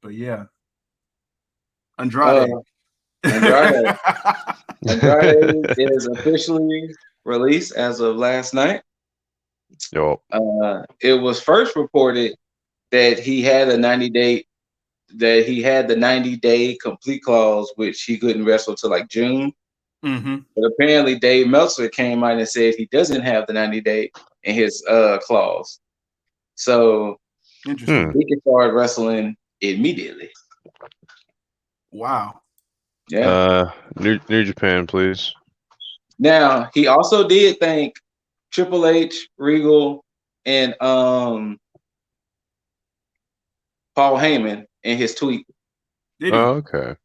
But yeah, Uh, Andrade. Andrade. Andrade is officially released as of last night. Yo. It was first reported that he had the 90-day complete clause, which he couldn't wrestle till like June. Mm-hmm. But apparently, Dave Meltzer came out and said he doesn't have the 90-day in his clause, so Interesting. he can start wrestling immediately. Wow. Yeah. New Japan, please. Now he also did thank Triple H, Regal, and Paul Heyman in his tweet. Did he? Oh, okay.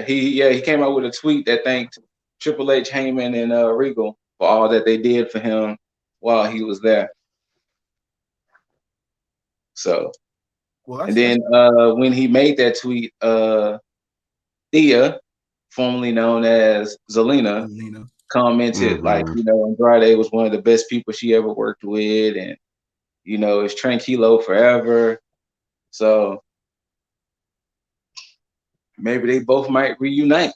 He came out with a tweet that thanked Triple H, Heyman, and Regal for all that they did for him while he was there. So, Well, and then when he made that tweet, Thea, formerly known as Zelina, Lena. commented like, Andrade was one of the best people she ever worked with, and it's tranquilo forever. So maybe they both might reunite.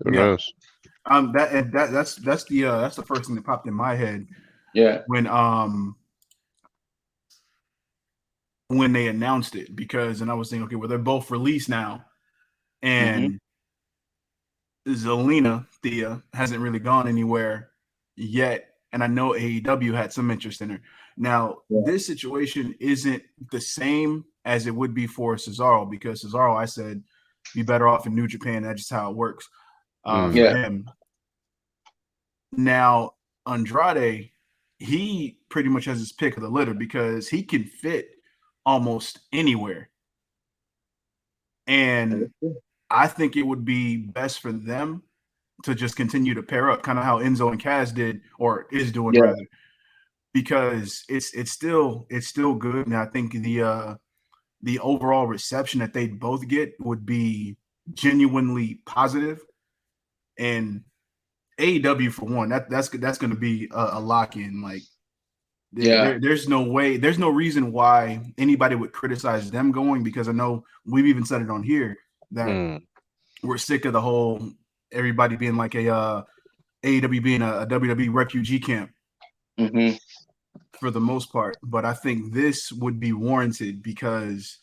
Who knows? That's the first thing that popped in my head. Yeah. When they announced it, because I was thinking, okay, well, they're both released now, and Zelina Thea hasn't really gone anywhere yet, and I know AEW had some interest in her. Now, this situation isn't the same as it would be for Cesaro, because Cesaro, I said, be better off in New Japan. That's just how it works for him. Now, Andrade, he pretty much has his pick of the litter because he can fit almost anywhere. And I think it would be best for them to just continue to pair up, kind of how Enzo and Kaz did, or is doing rather, because it's still good. And I think the overall reception that they both get would be genuinely positive. And AEW for one, that's going to be a lock in. Like, there's no way, there's no reason why anybody would criticize them going, because I know we've even said it on here that we're sick of the whole everybody being like a AEW being a WWE refugee camp for the most part. But I think this would be warranted because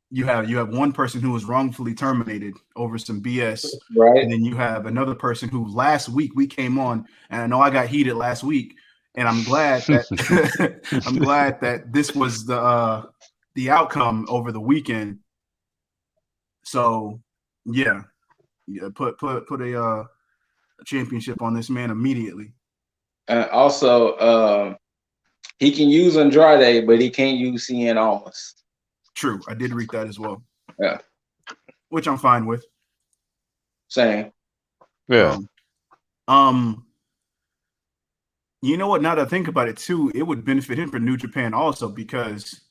you have one person who was wrongfully terminated over some BS, right? And then you have another person who last week we came on, and I know I got heated last week, and I'm glad that this was the outcome over the weekend. So yeah, put a championship on this man immediately. Also, he can use Andrade, but he can't use Cien Almas. True, I did read that as well. Yeah, which I'm fine with. Same. Yeah. You know what? Now that I think about it too, it would benefit him for New Japan also because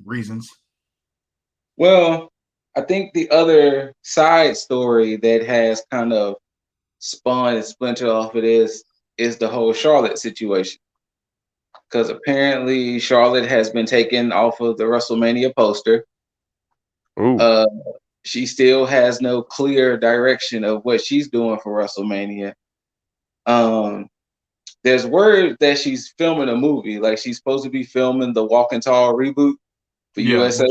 reasons. Well, I think the other side story that has kind of spun and splintered off of this is the whole Charlotte situation. Because apparently Charlotte has been taken off of the WrestleMania poster. Ooh. She still has no clear direction of what she's doing for WrestleMania. There's word that she's filming a movie, like she's supposed to be filming the Walking Tall reboot for USA.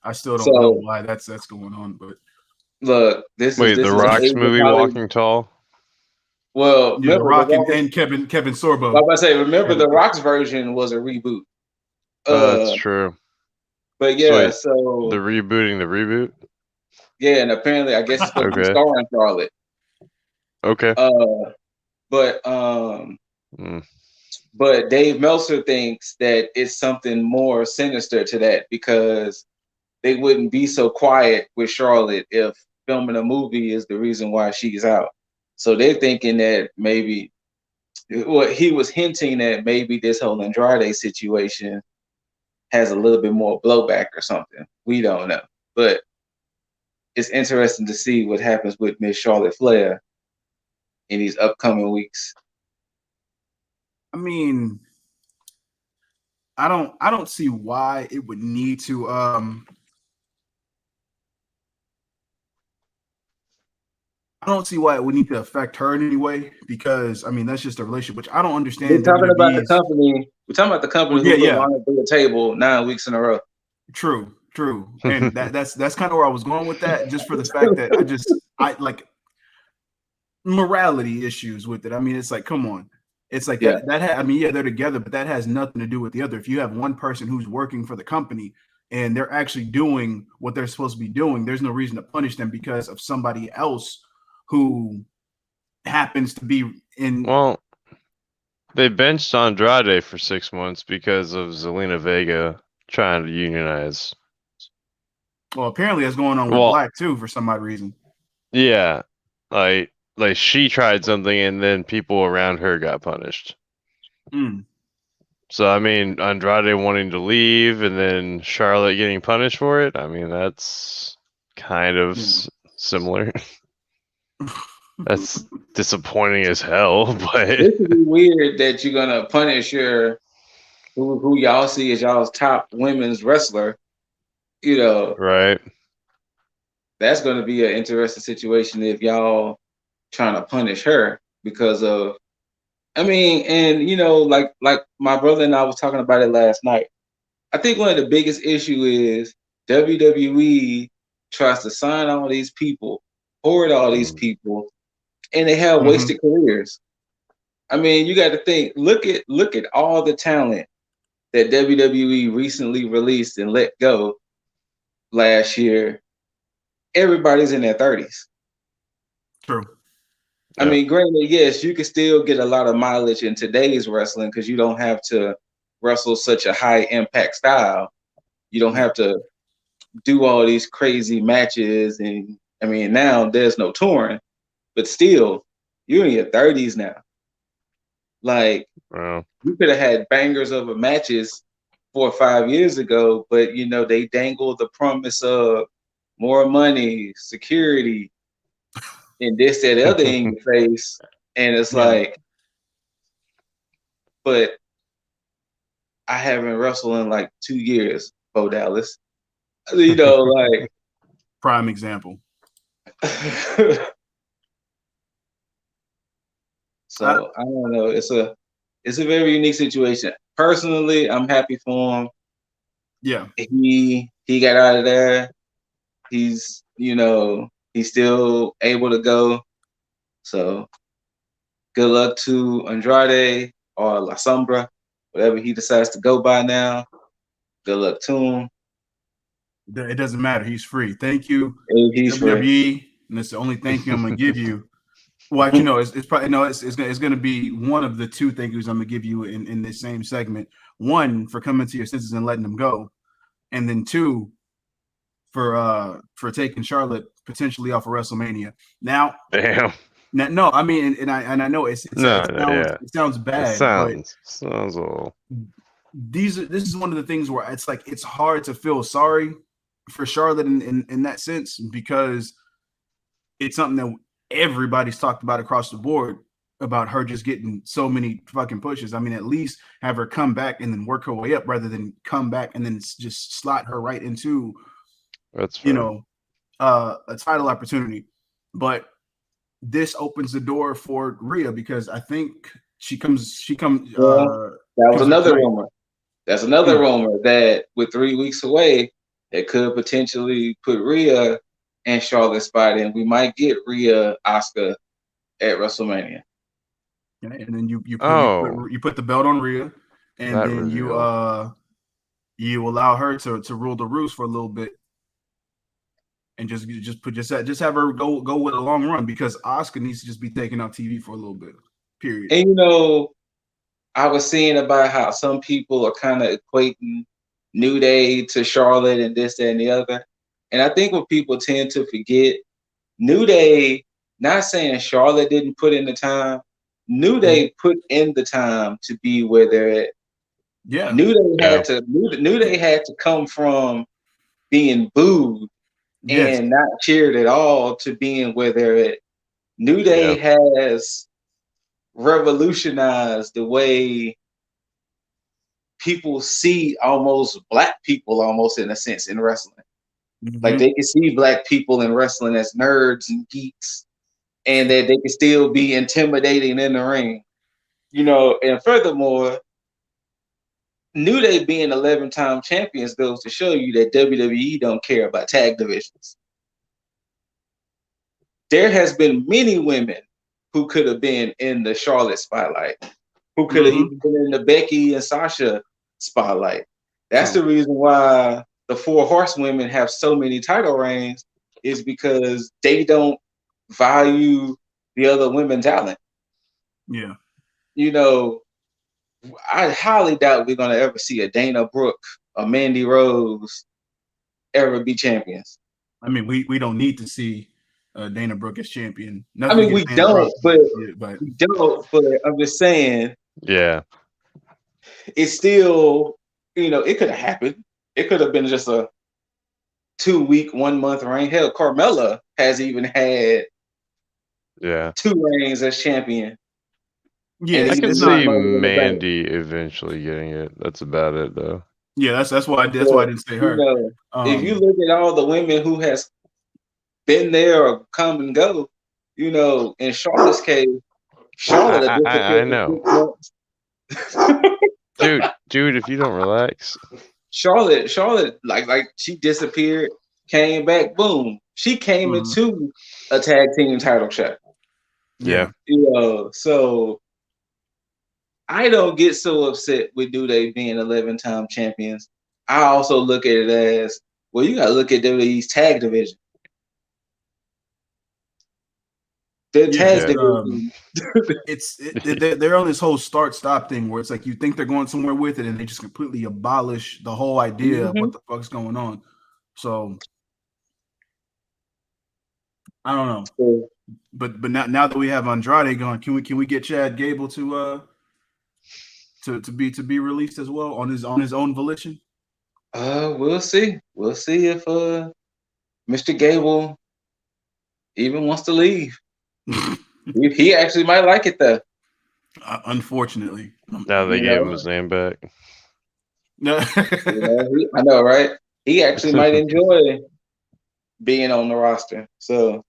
I still don't know why that's going on, but look, this is The Rock's movie, Walking Tall. Well, yeah, The Rock and Kevin Sorbo. I was about to say, remember the Rock's version was a reboot. That's true. But yeah, so they're rebooting the reboot. Yeah, and apparently, I guess it's supposed to be starring Charlotte. Okay. But Dave Meltzer thinks that it's something more sinister to that because they wouldn't be so quiet with Charlotte if filming a movie is the reason why she's out. So they're thinking that maybe, well, he was hinting that maybe this whole Andrade situation has a little bit more blowback or something. We don't know. But it's interesting to see what happens with Miss Charlotte Flair in these upcoming weeks. I mean, I don't see why it would need to I don't see why it would need to affect her in any way, because I mean that's just a relationship, which I don't We're understand talking about the WWE's. company. We're talking about the company Well, who yeah, put yeah, Lana through the table 9 weeks in a row. true, and that's kind of where I was going with that, just for the fact that I like morality issues with it. I mean, it's like, come on. It's like Yeah. I mean, yeah, they're together, but that has nothing to do with the other. If you have one person who's working for the company and they're actually doing what they're supposed to be doing, there's no reason to punish them because of somebody else who happens to be in. Well, they benched Andrade for 6 months because of Zelina Vega trying to unionize. Well, apparently that's going on with Well, Black too for some odd reason. yeah, like she tried something and then people around her got punished. Mm. So I mean, Andrade wanting to leave and then Charlotte getting punished for it. I mean, that's kind of similar. That's disappointing as hell, but This would be weird that you're gonna punish your who y'all see as y'all's top women's wrestler. You know, right. that's gonna be an interesting situation if y'all trying to punish her because of. I mean, and like my brother and I was talking about it last night. I think one of the biggest issue is WWE tries to sign all these people, hoard all these people, and they have wasted careers. I mean, you got to think. Look at all the talent that WWE recently released and let go last year. Everybody's in their 30s. True. I mean, granted, yes, you can still get a lot of mileage in today's wrestling because you don't have to wrestle such a high impact style. You don't have to do all these crazy matches. And I mean, now there's no touring, but still, you're in your 30s now. Like, you could have had bangers of matches 4 or 5 years ago, but they dangle the promise of more money, security, and this, that, other in your face. And it's like, but I haven't wrestled in like 2 years, Bo Dallas. Like prime example. So I don't know. It's a very unique situation. Personally, I'm happy for him. Yeah. He got out of there. He's he's still able to go. So good luck to Andrade or La Sombra, whatever he decides to go by now. Good luck to him. It doesn't matter. He's free. Thank you, He's WWE, free. and that's the only thank you I'm gonna give you. Well, it's probably it's gonna be one of the two thank yous I'm gonna give you in this same segment. One, for coming to your senses and letting them go, and then two, for taking Charlotte potentially off of WrestleMania. Now, damn. No, I mean, and I know it sounds bad, it sounds a little. This is one of the things where it's like it's hard to feel sorry for Charlotte in that sense, because it's something that everybody's talked about across the board about her just getting so many fucking pushes. I mean, at least have her come back and then work her way up rather than come back and then just slot her right into That's fair. A title opportunity. But this opens the door for Rhea, because I think she comes. Well, that was another rumor. That's another rumor that with 3 weeks away, it could potentially put Rhea and Charlotte's spot in. We might get Rhea Asuka at WrestleMania. And then you put the belt on Rhea, and then you allow her to rule the roost for a little bit, and just have her go with a long run, because Asuka needs to just be taken off TV for a little bit. Period. And I was seeing about how some people are kind of equating New Day to Charlotte and this, that, and the other. And I think what people tend to forget, New Day, not saying Charlotte didn't put in the time, New Day put in the time to be where they're at. Yeah. New Day had to come from being booed and not cheered at all to being where they're at. New Day has revolutionized the way people see almost black people almost in a sense in wrestling. Like Mm-hmm. they can see black people in wrestling as nerds and geeks, and that they can still be intimidating in the ring. You know, and furthermore, New Day being 11-time champions goes to show you that WWE don't care about tag divisions. There has been many women who could have been in the Charlotte spotlight, who could have even been in the Becky and Sasha spotlight. That's True. the reason why the Four Horsewomen have so many title reigns, is because they don't value the other women's talent. Yeah. You know, I highly doubt we're gonna ever see a Dana Brooke, a Mandy Rose ever be champions. I mean, we don't need to see Dana Brooke as champion. I Nothing mean, against we Dana Brooke, don't, but we don't. But I'm just saying, Yeah. it's still, you know, it could have happened. It could have been just a 2-week, 1-month reign. Hell, Carmella has even had 2 reigns as champion. yeah, And I even can it's Miss not. see Money in the Bank. Mandy eventually getting it. That's about it, though. Yeah, that's why I But, didn't say you her. know, if you look at all the women who has been there or come and go, you know, in Charlotte's case, Charlotte I disappeared know. for 6 months. Dude, if you don't relax. Charlotte, like she disappeared, came back, boom. She came into a tag team title shot. Yeah. You know, so I don't get so upset with New Day being 11-time champions. I also look at it as, well, you got to look at WWE's tag division. Their tag division. They're on this whole start-stop thing where it's like you think they're going somewhere with it, and they just completely abolish the whole idea of what the fuck's going on. So I don't know, but now that we have Andrade going, can we get Chad Gable to be released as well on his own volition? We'll see. We'll see if Mr. Gable even wants to leave. He actually might like it though. Unfortunately, Now they gave him his name back. No, I know, right? He actually might enjoy being on the roster. So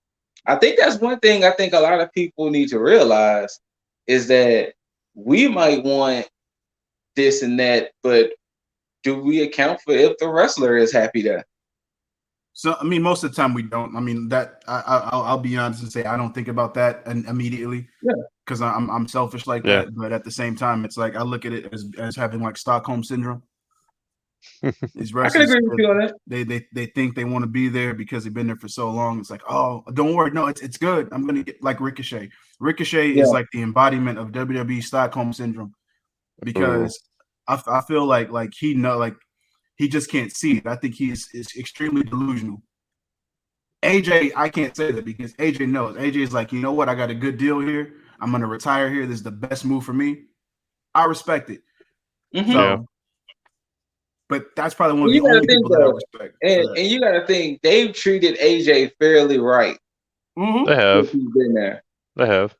I think that's one thing I think a lot of people need to realize is that we might want this and that, but do we account for if the wrestler is happy there? So I mean, most of the time we don't. I mean, that I'll be honest and say I don't think about that immediately. Yeah, because I'm selfish like that. But at the same time, it's like I look at it as having like Stockholm syndrome. These I can wrestlers, agree with you on that. they think they want to be there because they've been there for so long. It's like, oh, don't worry, no, it's good. I'm gonna get like Ricochet. Ricochet is like the embodiment of WWE Stockholm syndrome because I feel like he just can't see it. I think is extremely delusional. AJ, I can't say that because AJ knows. AJ is like, you know what? I got a good deal here. I'm going to retire here. This is the best move for me. I respect it. So, but that's probably one of the only people that I respect. And you got to think they've treated AJ fairly right. They have. He's been there. They have.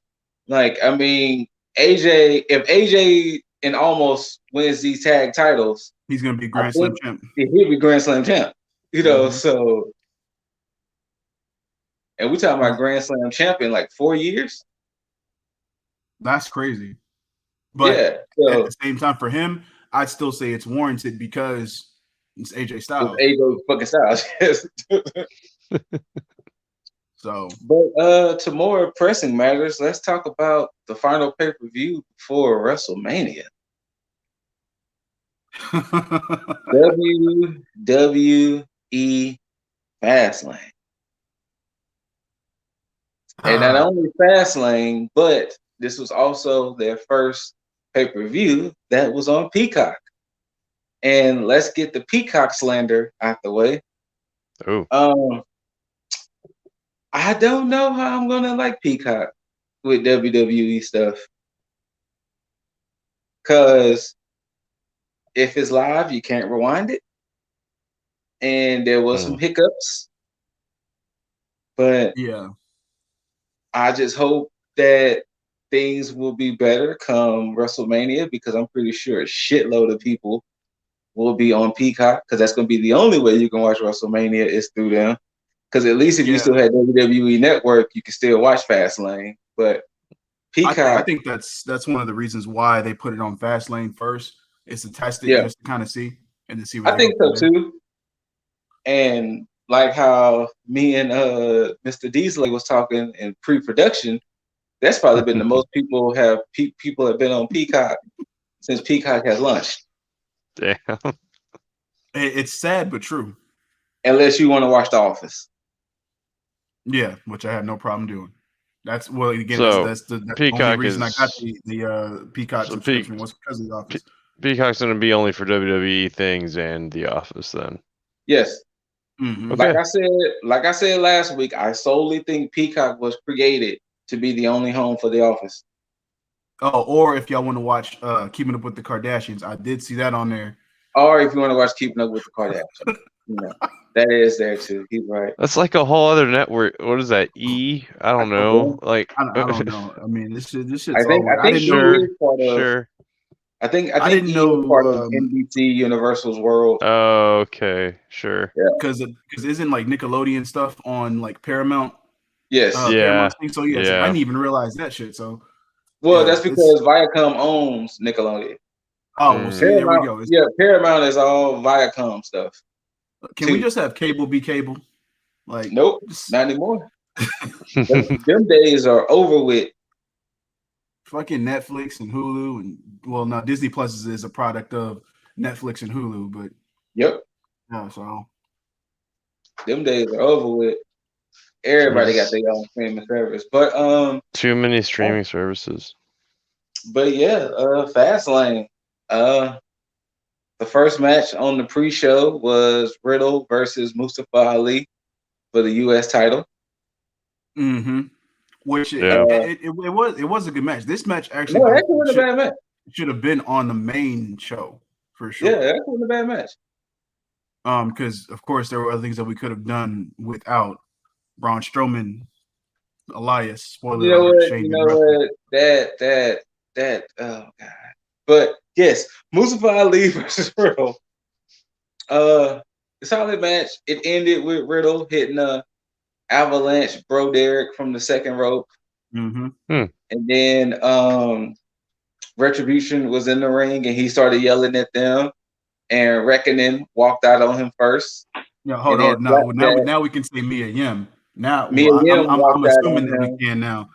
Like, I mean, if AJ and almost wins these tag titles, he's going to be Grand Slam champ. He'll be Grand Slam champ. You know, so. And we're talking about Grand Slam champion like 4 years. That's crazy. But at the same time, for him, I'd still say it's warranted because it's AJ Styles. It's AJ fucking Styles, yes. So, but to more pressing matters, let's talk about the final pay-per-view before WrestleMania. WWE Fastlane. And not only Fastlane, but this was also their first pay-per-view that was on Peacock. And let's get the Peacock slander out the way. I don't know how I'm gonna like Peacock with WWE stuff. Cause if it's live, you can't rewind it. And there was some hiccups. But yeah, I just hope that things will be better come WrestleMania because I'm pretty sure a shitload of people will be on Peacock because that's going to be the only way you can watch WrestleMania is through them. Because at least if you still had WWE Network, you can still watch Fastlane. But Peacock, I think that's one of the reasons why they put it on Fastlane first. Is to test it just to kind of see and to see what I think so too. And like how me and Mr. Diesel was talking in pre-production, that's probably been the most people have been on Peacock since Peacock has launched. Damn. It's sad but true. Unless you want to watch The Office. Yeah, which I have no problem doing. That's again. So, that's the Peacock only reason I is- got the Peacock subscription was because of The Office. Peacock's going to be only for WWE things and The Office then. Yes. Mm-hmm. Okay. Like I said last week, I solely think Peacock was created to be the only home for The Office. Oh, or if y'all want to watch Keeping Up with the Kardashians, I did see that on there. Or if you want to watch Keeping Up with the Kardashians, that is there too. He's right. That's like a whole other network. What is that? E? I don't know. Like I don't know. I mean, this shit's I think I didn't know. Sure. I think I didn't know part of NBC Universal's world. Oh, okay, sure. Yeah, because isn't like Nickelodeon stuff on like Paramount? Yes. Paramount thing. So yeah. I didn't even realize that shit. So that's because Viacom owns Nickelodeon. Oh, well, see, there we go. Paramount is all Viacom stuff. Can we just have cable be cable? Like, nope, not anymore. them days are over with. Fucking Netflix and Hulu and now Disney Plus is a product of Netflix and Hulu, but yeah, so them days are over with. Everybody got their own streaming service, but too many streaming services. But yeah, Fastlane. The first match on the pre-show was Riddle versus Mustafa Ali for the U.S. title. Mm-hmm. Which it was a good match. This match actually wasn't a bad match. Should have been on the main show for sure. Yeah, that wasn't a bad match. Because of course there were other things that we could have done without Braun Strowman, Elias. Spoiler alert, you know what? That oh god. But yes, Mustafa Ali versus Riddle. A solid match. It ended with Riddle hitting a avalanche Bro Derek from the second rope. Mm-hmm. And then Retribution was in the ring and he started yelling at them. And Reckoning walked out on him first. Yeah, hold on. Now we can say Mia Yim. Now I'm assuming that we can now.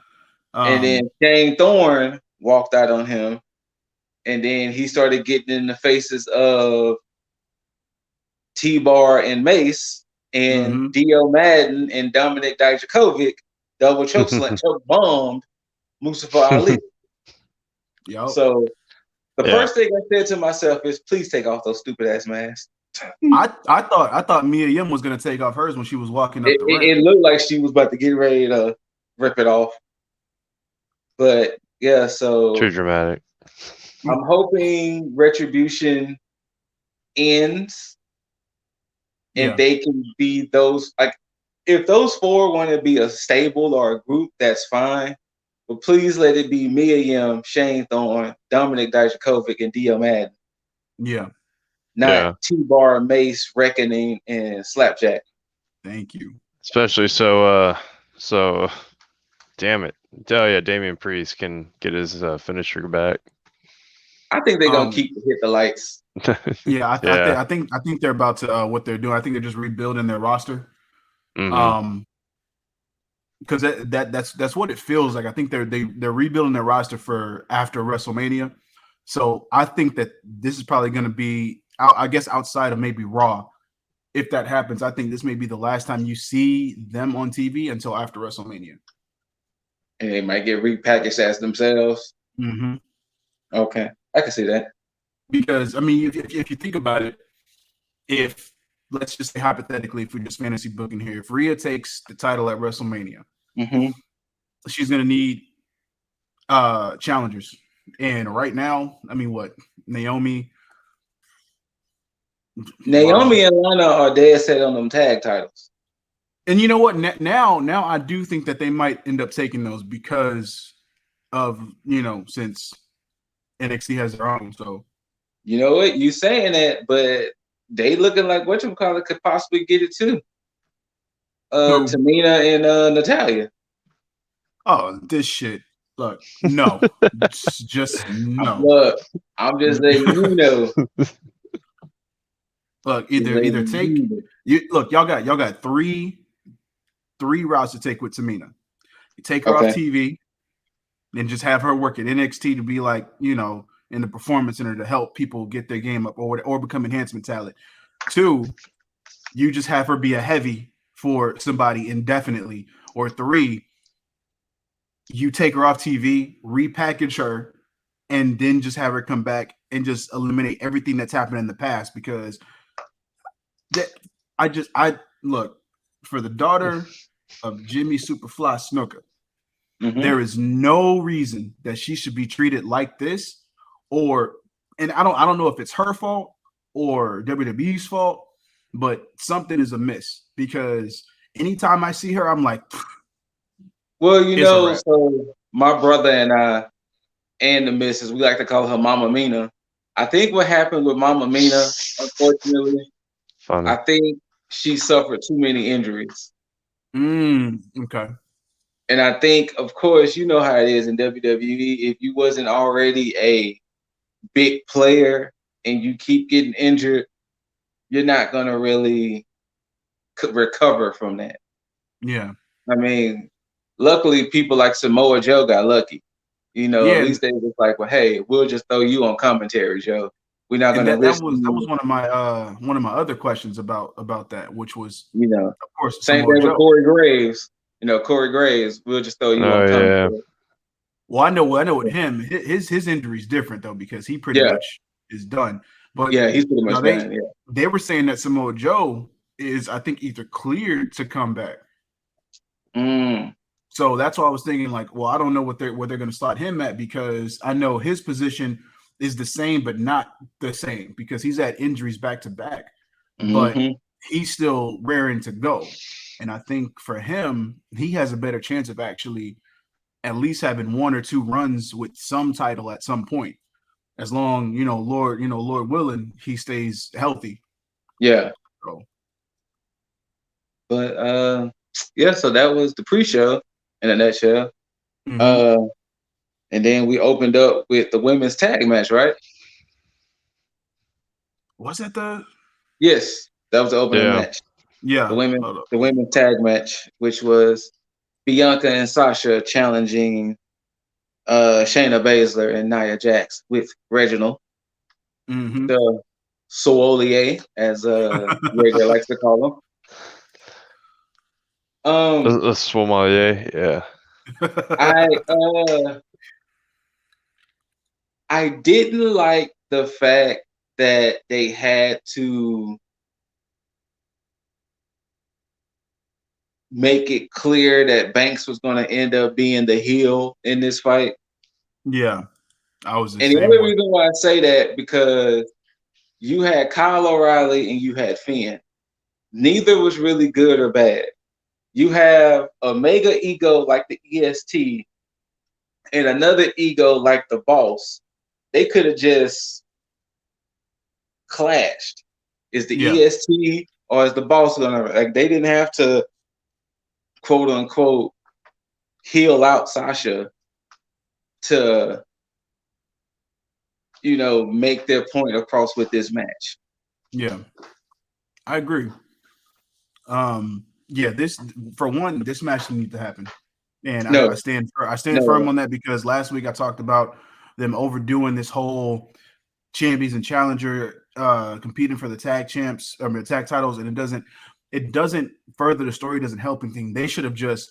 And then Shane Thorne walked out on him. And then he started getting in the faces of T-Bar and Mace and Dio Madden and Dominic Dijakovic double choke bombed Mustafa Ali. Yep. So the first thing I said to myself is, please take off those stupid ass masks. I thought Mia Yim was gonna take off hers when she was walking up the ramp. It looked like she was about to get ready to rip it off. But yeah, so too dramatic. I'm hoping Retribution ends and they can be those, like, if those four want to be a stable or a group, that's fine. But please let it be Mia Yim, Shane Thorne, Dominic Dijakovic, and Dio Madden. Yeah. Not T-Bar, Mace, Reckoning, and Slapjack. Thank you. Especially so damn it. Oh yeah, Damian Priest can get his finisher back. I think they're gonna keep hit the lights. I think they're about to what they're doing. I think they're just rebuilding their roster. Because that's what it feels like. I think they're rebuilding their roster for after WrestleMania. So I think that this is probably going to be, I guess, outside of maybe Raw. If that happens, I think this may be the last time you see them on TV until after WrestleMania. And they might get repackaged as themselves. Mm-hmm. Okay, I can see that. Because I mean, if you think about it, if let's just say hypothetically, if we're just fantasy booking here, if Rhea takes the title at WrestleMania, she's going to need challengers. And right now, I mean, what? Naomi and Lana are dead set on them tag titles. And you know what? Now I do think that they might end up taking those because of since NXT has their own. So you know what, you saying that, but they looking like whatchamacallit could possibly get it too. Tamina and Natalia. Oh, this shit. Look, no. Just no. Look, I'm just letting you know. Look, either take you look, y'all got three routes to take with Tamina. You take her off TV and just have her work at NXT to be like, in the performance center to help people get their game up or become enhancement talent. 2, you just have her be a heavy for somebody indefinitely. Or 3, you take her off TV, repackage her, and then just have her come back and just eliminate everything that's happened in the past. Because I look, for the daughter of Jimmy Superfly Snuka, there is no reason that she should be treated like this. And I don't know if it's her fault or WWE's fault, but something is amiss, because anytime I see her, I'm like, well, so my brother and I and the missus, we like to call her Mama Mina. I think what happened with Mama Mina, unfortunately, I think she suffered too many injuries. Okay. And I think, of course, you know how it is in WWE. If you wasn't already a big player and you keep getting injured, you're not going to really recover from that. Yeah. I mean, luckily, people like Samoa Joe got lucky. At least they was like, well, hey, we'll just throw you on commentary, Joe. We're not going to risk. That was one of my other questions about that, which was, of course, same thing with Corey Graves. Corey Graves, we'll just throw you on commentary. Yeah. Well, I know with him, his injury is different though, because he pretty much is done. But yeah, he's pretty much done. Yeah, they were saying that Samoa Joe is, I think, either cleared to come back. So that's why I was thinking, like, well, I don't know what they're going to slot him at, because I know his position is the same, but not the same, because he's had injuries back to back, but he's still raring to go. And I think for him, he has a better chance of actually at least having 1 or 2 runs with some title at some point, as long, Lord willing, he stays healthy. Yeah. So. But so that was the pre-show in a nutshell. And then we opened up with the women's tag match, right? Was that the? Yes, that was the opening match. Yeah, the women's tag match, which was Bianca and Sasha challenging Shayna Baszler and Nia Jax with Reginald, the Soolier, as Rager likes to call him. The Sommelier, yeah. I didn't like the fact that they had to make it clear that Banks was going to end up being the heel in this fight. Yeah, I was. And the only reason why I say that, because you had Kyle O'Reilly and you had Finn. Neither was really good or bad. You have a mega ego like the EST and another ego like the Boss. They could have just clashed. Is the EST or is the Boss gonna, like, they didn't have to, quote unquote, heel out Sasha to, make their point across with this match. Yeah, I agree. This match needs to happen, and I stand firm on that, because last week I talked about them overdoing this whole champions and challenger competing for the tag champs or the tag titles, and it doesn't further the story, doesn't help anything. They should have just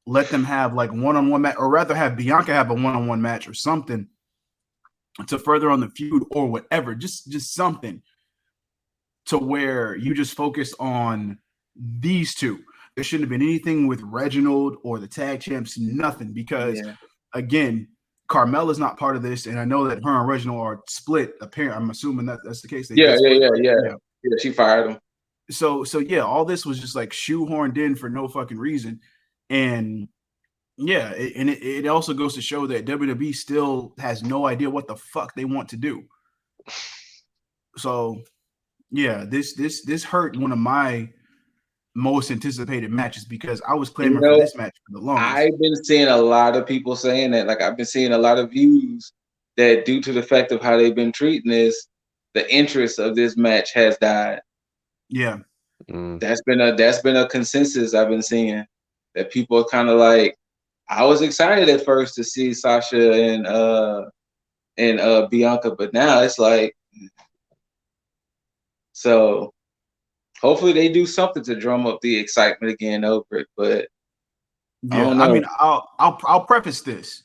let them have like one-on-one match, or rather have Bianca have a one-on-one match or something to further on the feud or whatever, just something to where you just focus on these two. There shouldn't have been anything with Reginald or the tag champs, nothing, because again, Carmella's not part of this, and I know that her and Reginald are split. Apparently, I'm assuming that's the case. Yeah, she fired him. So all this was just like shoehorned in for no fucking reason, and Yeah, and it also goes to show that WWE still has no idea what the fuck they want to do. So yeah, this hurt one of my most anticipated matches because I was clamoring for this match for the longest. I've been seeing a lot of people saying that. Like I've been seeing a lot of views that due to the fact of how they've been treating this, the interest of this match has died. Yeah. That's been a consensus I've been seeing, that people are kind of like, I was excited at first to see Sasha and Bianca, but now it's like, so hopefully they do something to drum up the excitement again over it. But I don't know. I mean, I'll preface this.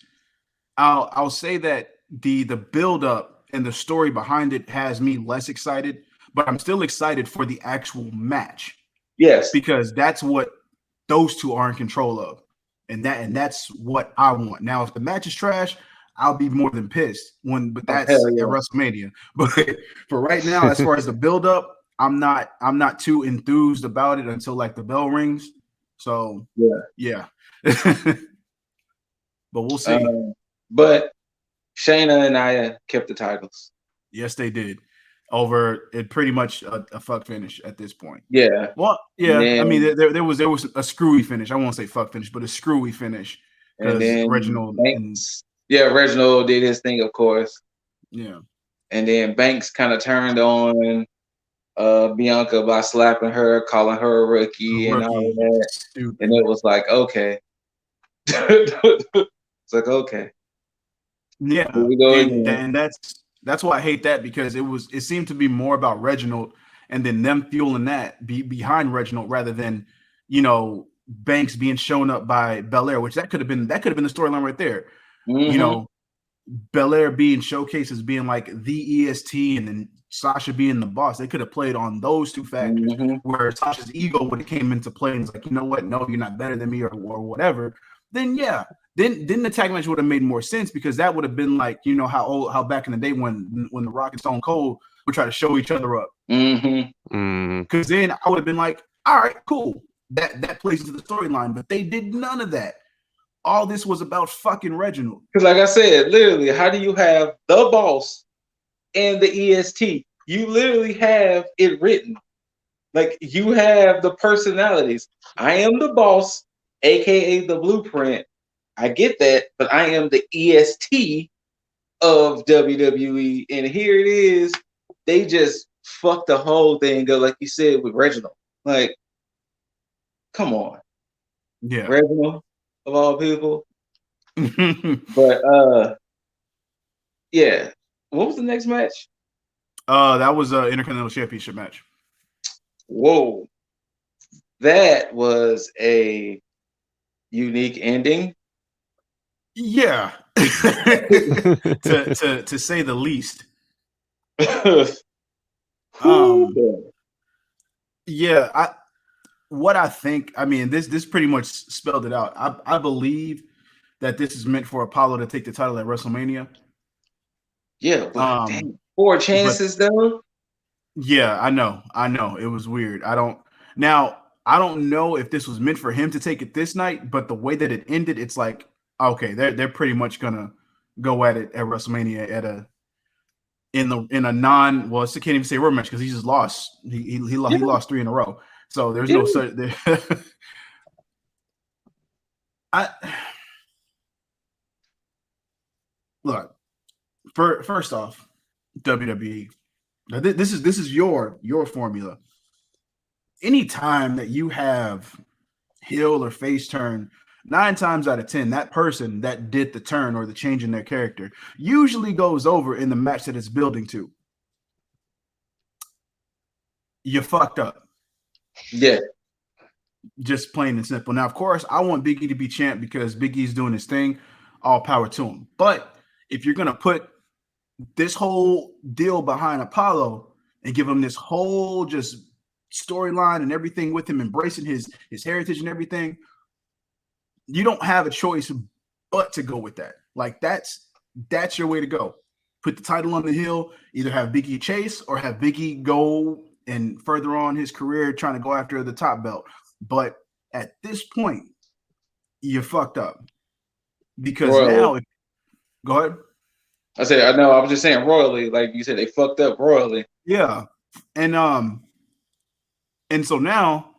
I'll say that the build up and the story behind it has me less excited, but I'm still excited for the actual match. Yes, because that's what those two are in control of, and that's what I want. Now, if the match is trash, I'll be more than pissed but that's at WrestleMania. But for right now, as far as the build up, I'm not too enthused about it until like the bell rings. So yeah. But we'll see. But Shayna and Nia kept the titles. Yes, they did. Over it, pretty much a fuck finish at this point. Yeah. Well, yeah. I mean, there was a screwy finish. I won't say fuck finish, but a screwy finish because Reginald Banks, Reginald did his thing, of course. Yeah. And then Banks kind of turned on Bianca by slapping her, calling her a rookie, and all that. Stupid. And it was like, okay. It's like, okay. Yeah. And that's why I hate that, because it seemed to be more about Reginald and then them fueling that behind Reginald rather than, Banks being shown up by Belair, which that could have been the storyline right there. Mm-hmm. Belair being showcased as being like the EST and then Sasha being the boss. They could have played on those two factors where Sasha's ego would have came into play and it's like, you know what? No, you're not better than me or whatever. Then yeah. Then the tag match would have made more sense, because that would have been like, how back in the day when The Rock and Stone Cold would try to show each other up. Because then I would have been like, all right, cool. That plays into the storyline, but they did none of that. All this was about fucking Reginald. Because like I said, literally, how do you have the boss and the EST? You literally have it written. Like, you have the personalities. I am the boss, aka the blueprint. I get that, but I am the EST of WWE. And here it is. They just fucked the whole thing up, like you said, with Reginald. Like, come on. Yeah. Reginald, of all people. But yeah. What was the next match? That was an Intercontinental Championship match. Whoa. That was a unique ending. Yeah. to say the least. Yeah, what I think, I mean, this pretty much spelled it out. I believe that this is meant for Apollo to take the title at WrestleMania. Yeah, but dang, 4 chances though. Yeah, I know. It was weird. I don't know if this was meant for him to take it this night, but the way that it ended, it's like, okay, they're pretty much gonna go at it at WrestleMania in a non, well, I can't even say rematch because he just lost. He lost 3 in a row. So there's no such. Look. First off, WWE. This is your formula. Anytime that you have heel or face turn, 9 times out of 10, that person that did the turn or the change in their character usually goes over in the match that it's building to. You fucked up. Yeah. Just plain and simple. Now, of course, I want Big E to be champ because Big E's doing his thing. All power to him. But if you're going to put this whole deal behind Apollo and give him this whole just storyline and everything with him embracing his heritage and everything, you don't have a choice but to go with that. Like, that's your way to go. Put the title on the hill, either have Big E chase or have Big E go and further on his career trying to go after the top belt. But at this point, you fucked up. because now, go ahead. I said, I know. I was just saying royally, like you said, they fucked up royally. Yeah, and so now,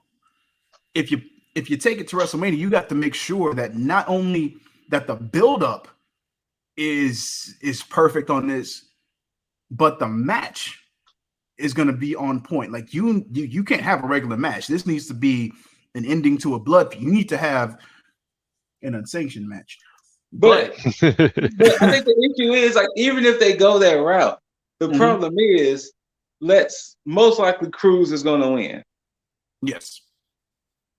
if you take it to WrestleMania, you got to make sure that not only that the buildup is perfect on this, but the match is going to be on point. Like you can't have a regular match. This needs to be an ending to a blood. You need to have an unsanctioned match. But I think the issue is, like, even if they go that route, the problem is, most likely Cruz is going to win. Yes,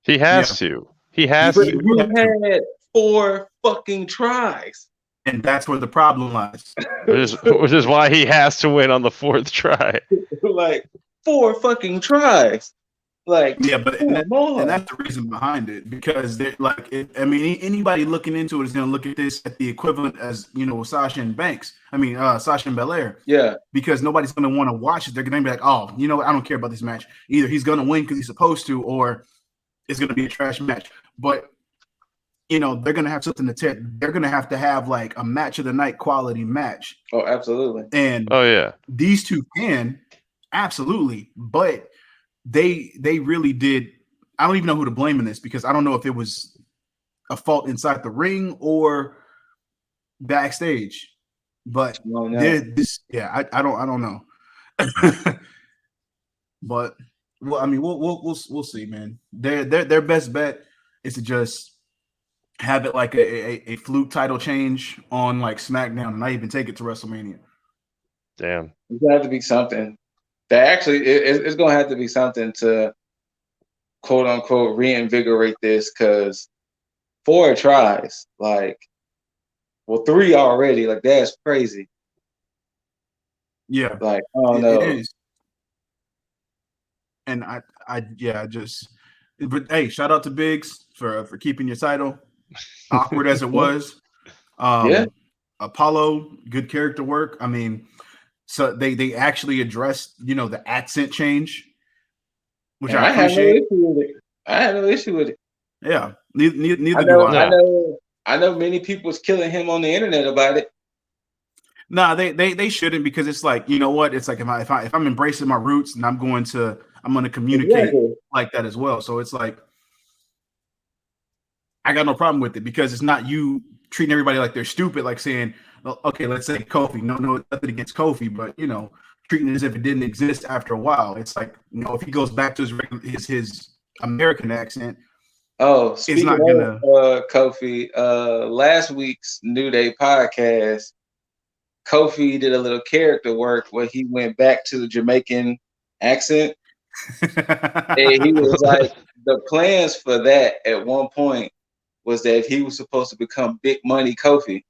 he has to. He has to. You had 4 fucking tries, and that's where the problem lies. Which is why he has to win on the 4th try. Like 4 fucking tries. Like, yeah, but and that's the reason behind it, because anybody looking into it is going to look at this at the equivalent as Sasha and Sasha and Belair. Yeah, because nobody's going to want to watch it. They're going to be like, oh, I don't care about this match. Either he's going to win because he's supposed to, or it's going to be a trash match. But they're going to have something to tell. They're going to have like a match of the night quality match. Oh, absolutely. And these two can absolutely, but they really did. I don't even know who to blame in this, because I don't know if it was a fault inside the ring or backstage. But I don't know. But we'll see, man. Their best bet is to just have it like a fluke title change on like SmackDown and not even take it to WrestleMania. Damn, it's gonna have to be something. That actually, it's gonna have to be something to quote unquote reinvigorate this, because 4 tries, like, 3 already, like, that's crazy. Yeah, like, I don't know. It is. And but hey, shout out to Biggs for keeping your title, awkward as it was. Apollo, good character work. I mean, so they actually addressed the accent change, which I appreciate. I have no issue with it. Yeah, neither do I. I know many people was killing him on the internet about it. Nah, they shouldn't, because it's like, what? It's like if I'm embracing my roots, and I'm going to communicate like that as well. So it's like, I got no problem with it, because it's not you treating everybody like they're stupid, like saying, okay, let's say Kofi. No, nothing against Kofi, but treating it as if it didn't exist after a while. It's like, if he goes back to his American accent. Oh, speaking of Kofi, last week's New Day podcast, Kofi did a little character work where he went back to the Jamaican accent. And he was like, the plans for that at one point was that he was supposed to become Big Money Kofi.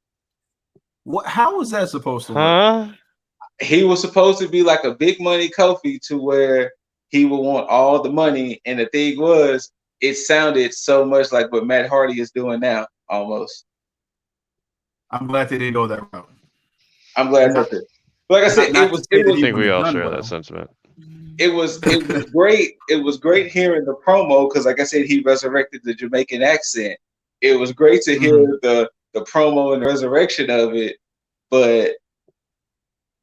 What? How was that supposed to work? He was supposed to be like a Big Money Kofi, to where he would want all the money. And the thing was, it sounded so much like what Matt Hardy is doing now, almost. I'm glad they didn't go that route. I'm glad that did. Like I said, I think we all share that sentiment. It was great. It was great hearing the promo, because, like I said, he resurrected the Jamaican accent. It was great to hear the promo and the resurrection of it. But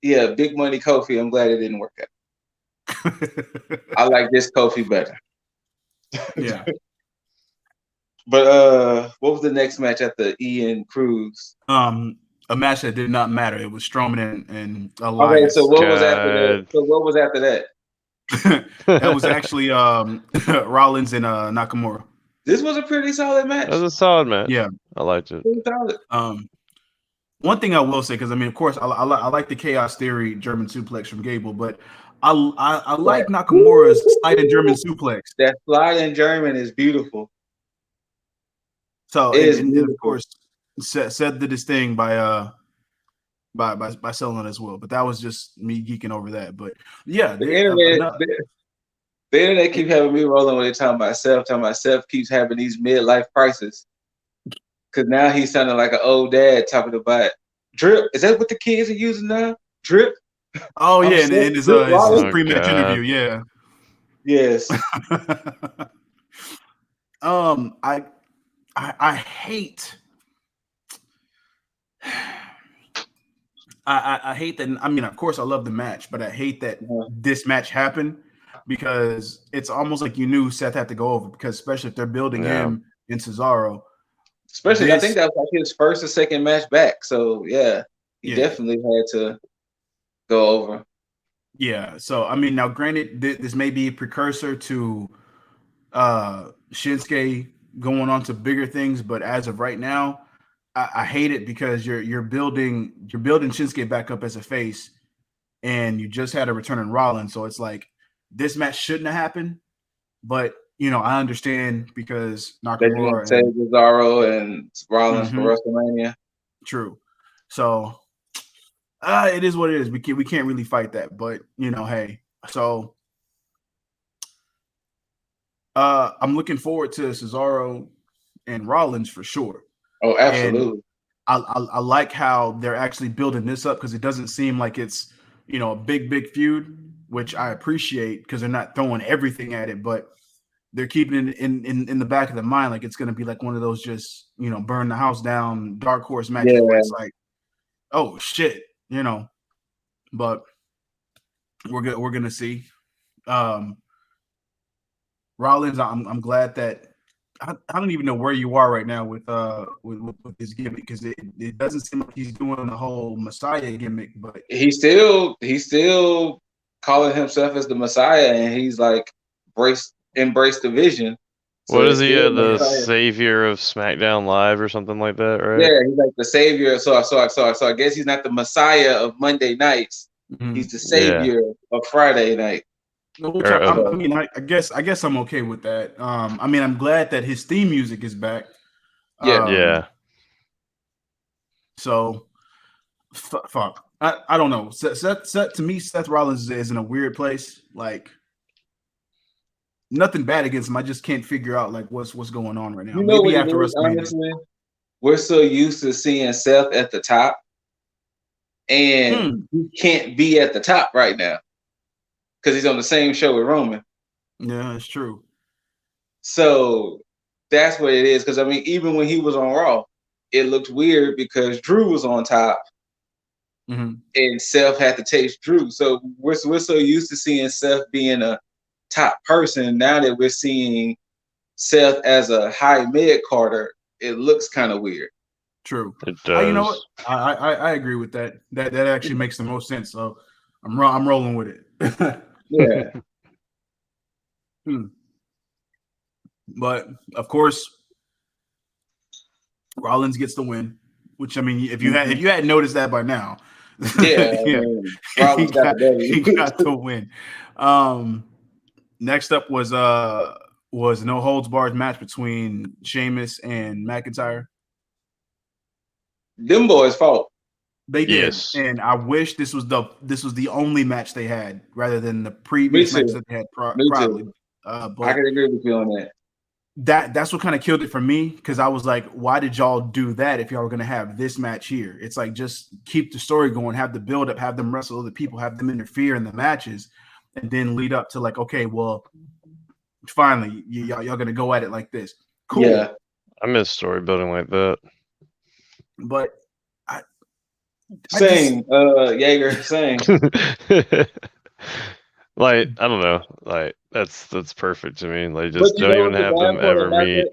yeah, Big Money Kofi, I'm glad it didn't work out. I like this Kofi better. Yeah. But what was the next match after Ian Cruz? A match that did not matter. It was Strowman and Elias. Okay, so what was after that? So what was after that? That was actually Rollins and Nakamura. This was a pretty solid match. That was a solid match. Yeah, I liked it. Pretty solid. One thing I will say, because of course, I like the Chaos Theory German suplex from Gable, but I like Nakamura's sliding German suplex. That sliding German is beautiful. So and of course, said did his thing by selling it as well. But that was just me geeking over that. But yeah, the internet keep having me rolling when they talking about Seth. Seth keeps having these midlife crises, because now he's sounding like an old dad talking about drip. Is that what the kids are using now? Drip. Oh yeah, in his pre-match interview. Yeah. Yes. I hate I hate that. I mean, of course, I love the match, but I hate that this match happened because it's almost like you knew Seth had to go over because especially if they're building him in Cesaro. Especially, I think that was like his first or second match back. So yeah, he definitely had to go over. Yeah. So I mean, now granted, this may be a precursor to Shinsuke going on to bigger things, but as of right now, I hate it because you're building Shinsuke back up as a face, and you just had a return in Rollins, so it's like this match shouldn't have happened. But you know, I understand because Nakamura and Cesaro and Rollins for WrestleMania. True. So it is what it is. We can't really fight that, but you know, hey. So I'm looking forward to Cesaro and Rollins for sure. Oh, absolutely. And I like how they're actually building this up because it doesn't seem like it's, you know, a big feud, which I appreciate because they're not throwing everything at it, but they're keeping it in the back of the mind like it's going to be like one of those just, you know, burn the house down dark horse matches where it's like, oh shit, you know. But we're going to see. Rollins, I'm glad that I don't even know where you are right now with this gimmick because it doesn't seem like he's doing the whole Messiah gimmick, but he's still calling himself as the Messiah, and he's like embrace the vision. So what is he, the savior of SmackDown Live or something like that, right? Yeah, he's like the savior. So I guess he's not the Messiah of Monday nights. He's the savior of Friday night. I mean, I guess I'm okay with that. I mean, I'm glad that his theme music is back. So, fuck. I don't know. Seth to me, Seth Rollins is in a weird place. Like, nothing bad against him. I just can't figure out like what's going on right now. You know, maybe after WrestleMania. Honestly, we're so used to seeing Seth at the top, and he can't be at the top right now because he's on the same show with Roman. Yeah, it's true. So that's what it is. Because I mean, even when he was on Raw, it looked weird because Drew was on top, and Seth had to taste Drew. So we're so used to seeing Seth being a top person. Now that we're seeing Seth as a high mid Carter, it looks kind of weird. True. It does. You know what? I agree with that. That actually makes the most sense. So I'm rolling with it. Yeah. But of course, Rollins gets the win. Which I mean, if you had noticed that by now, Rollins he got the win. Next up was no holds barred match between Sheamus and McIntyre. Them boys fought. They did, and I wish this was the only match they had rather than the previous match that they had probably. But I can agree with you on that. That's what kind of killed it for me because I was like, why did y'all do that if y'all were going to have this match here? It's like just keep the story going, have the build up, have them wrestle other people, have them interfere in the matches, and then lead up to like, okay, well, finally, y'all going to go at it like this. Cool. Yeah. I miss story building like that. But same, Jaeger, same. Like, I don't know. Like, that's perfect to me. Like, just don't even have them ever meet.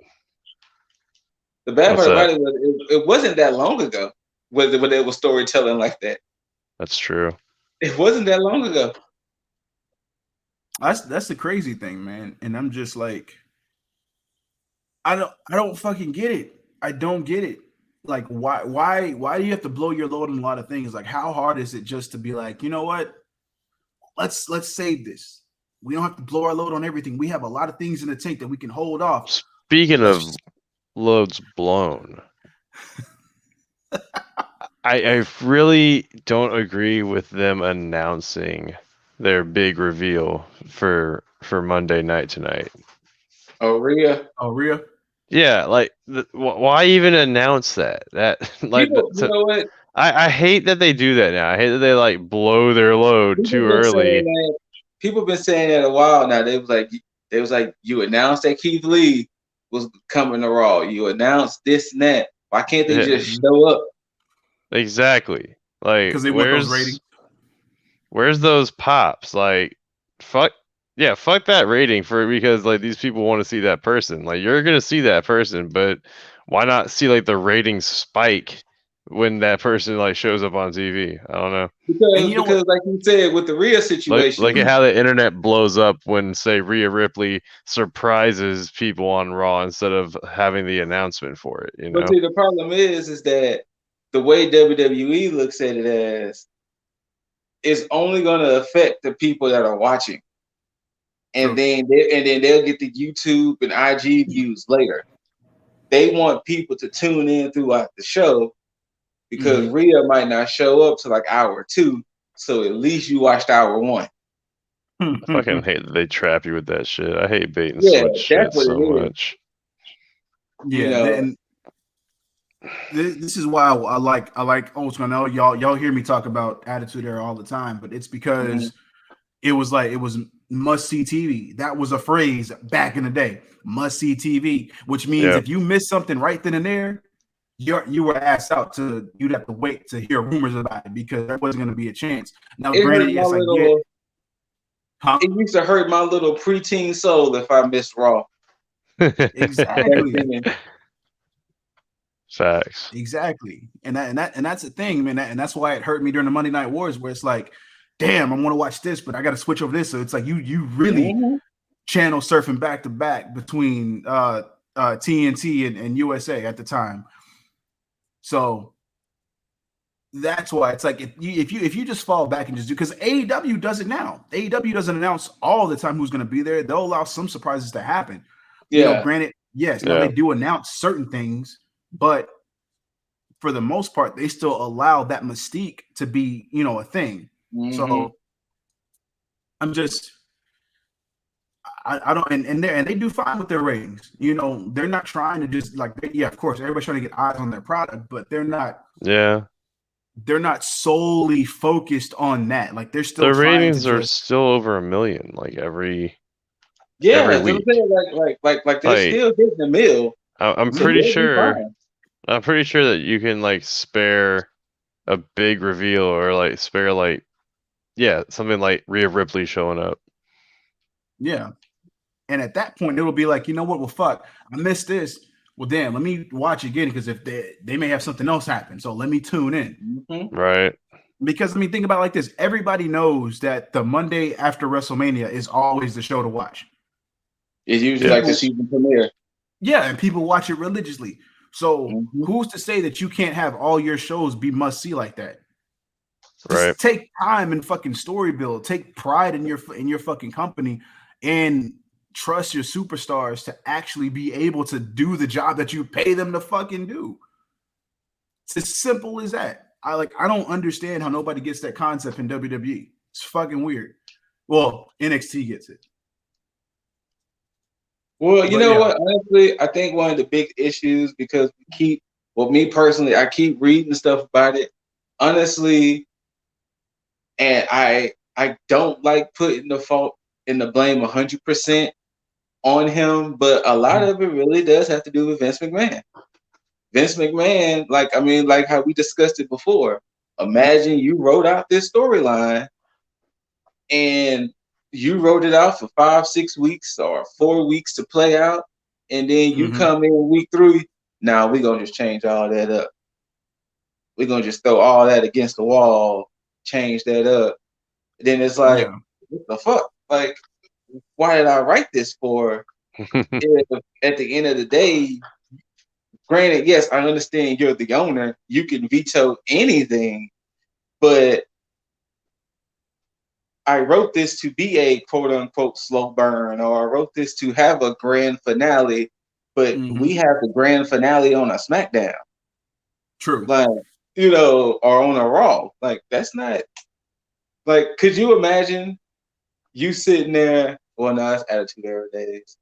The bad part about it was it wasn't that long ago when there was storytelling like that. That's true. It wasn't that long ago. That's the crazy thing, man. And I'm just like, I don't fucking get it. I don't get it. Like, why do you have to blow your load on a lot of things? Like, how hard is it just to be like, you know what? Let's save this. We don't have to blow our load on everything. We have a lot of things in the tank that we can hold off. Speaking of loads blown, I really don't agree with them announcing their big reveal for Monday night tonight. Oh, Rhea. Yeah, like why even announce that? That like you know what? I hate that they do that now. I hate that they like blow their load too early. People have been saying that a while now. They was like you announced that Keith Lee was coming to Raw. You announced this and that. Why can't they just show up? Exactly. Like, because they want those ratings. where's those pops? Like, fuck that rating because like these people want to see that person. Like, you're gonna see that person, but why not see like the ratings spike when that person like shows up on TV? I don't know. Because like you said with the Rhea situation, Look at how the internet blows up when, say, Rhea Ripley surprises people on Raw instead of having the announcement for it. You know. But see, the problem is that the way WWE looks at it as it's only going to affect the people that are watching, and then they'll get the YouTube and IG views later. They want people to tune in throughout the show because Rhea might not show up to like hour 2, so at least you watched hour 1. I fucking hate that they trap you with that shit. I hate bait and Yeah, switch shit so much. Yeah, you know, and this is why I like old school. I know y'all hear me talk about Attitude Era all the time, but it's because it was must see TV. That was a phrase back in the day, must see TV, which means if you miss something right then and there, you were asked out to. You'd have to wait to hear rumors about it because there wasn't going to be a chance. Now, granted, yes, I get. Huh? It used to hurt my little preteen soul if I missed Raw. Exactly. Facts. Exactly. And that's the thing, man. And that's why it hurt me during the Monday Night Wars, where it's like, damn, I want to watch this, but I got to switch over this. So it's like you really channel surfing back to back between TNT and USA at the time. So that's why it's like if you just fall back and just do, because AEW does it now. AEW doesn't announce all the time who's going to be there. They'll allow some surprises to happen. Yeah. You know, granted, yes, now they do announce certain things, but for the most part, they still allow that mystique to be, you know, a thing. So I'm just, I don't, and they do fine with their ratings. You know, they're not trying to just like, yeah, of course, everybody's trying to get eyes on their product, but they're not. Yeah. They're not solely focused on that. Like they're still the trying ratings to are still over 1 million, like every week. Like they're still getting the meal. I'm pretty sure. I'm pretty sure that you can like spare a big reveal or like spare like something like Rhea Ripley showing up. Yeah. And at that point, it'll be like, you know what? Well, fuck, I missed this. Well, damn, let me watch again because if they may have something else happen. So let me tune in. Right. Because I mean, think about it like this. Everybody knows that the Monday after WrestleMania is always the show to watch. It's usually like the season premiere. Yeah, and people watch it religiously. So who's to say that you can't have all your shows be must see like that? Just take time and fucking story build. Take pride in your fucking company and trust your superstars to actually be able to do the job that you pay them to fucking do. It's as simple as that. I don't understand how nobody gets that concept in WWE. It's fucking weird. Well, NXT gets it. Well, you know what? Honestly, I think one of the big issues, because me personally, I keep reading stuff about it. Honestly, and I don't like putting the fault and the blame 100% on him, but a lot of it really does have to do with Vince McMahon. Vince McMahon, like how we discussed it before. Imagine you wrote out this storyline and you wrote it out for 5-6 weeks or 4 weeks to play out, and then you come in week 3. Now we're gonna just change all that up. We're gonna just throw all that against the wall, change that up. Then it's like, what the fuck? Like, why did I write this for? If at the end of the day, granted, yes, I understand you're the owner, you can veto anything, but I wrote this to be a quote unquote slow burn, or I wrote this to have a grand finale, but we have the grand finale on a SmackDown. True. Like, you know, or on a Raw. Like, that's not, like, could you imagine you sitting there? Well, no, that's Attitude Era days.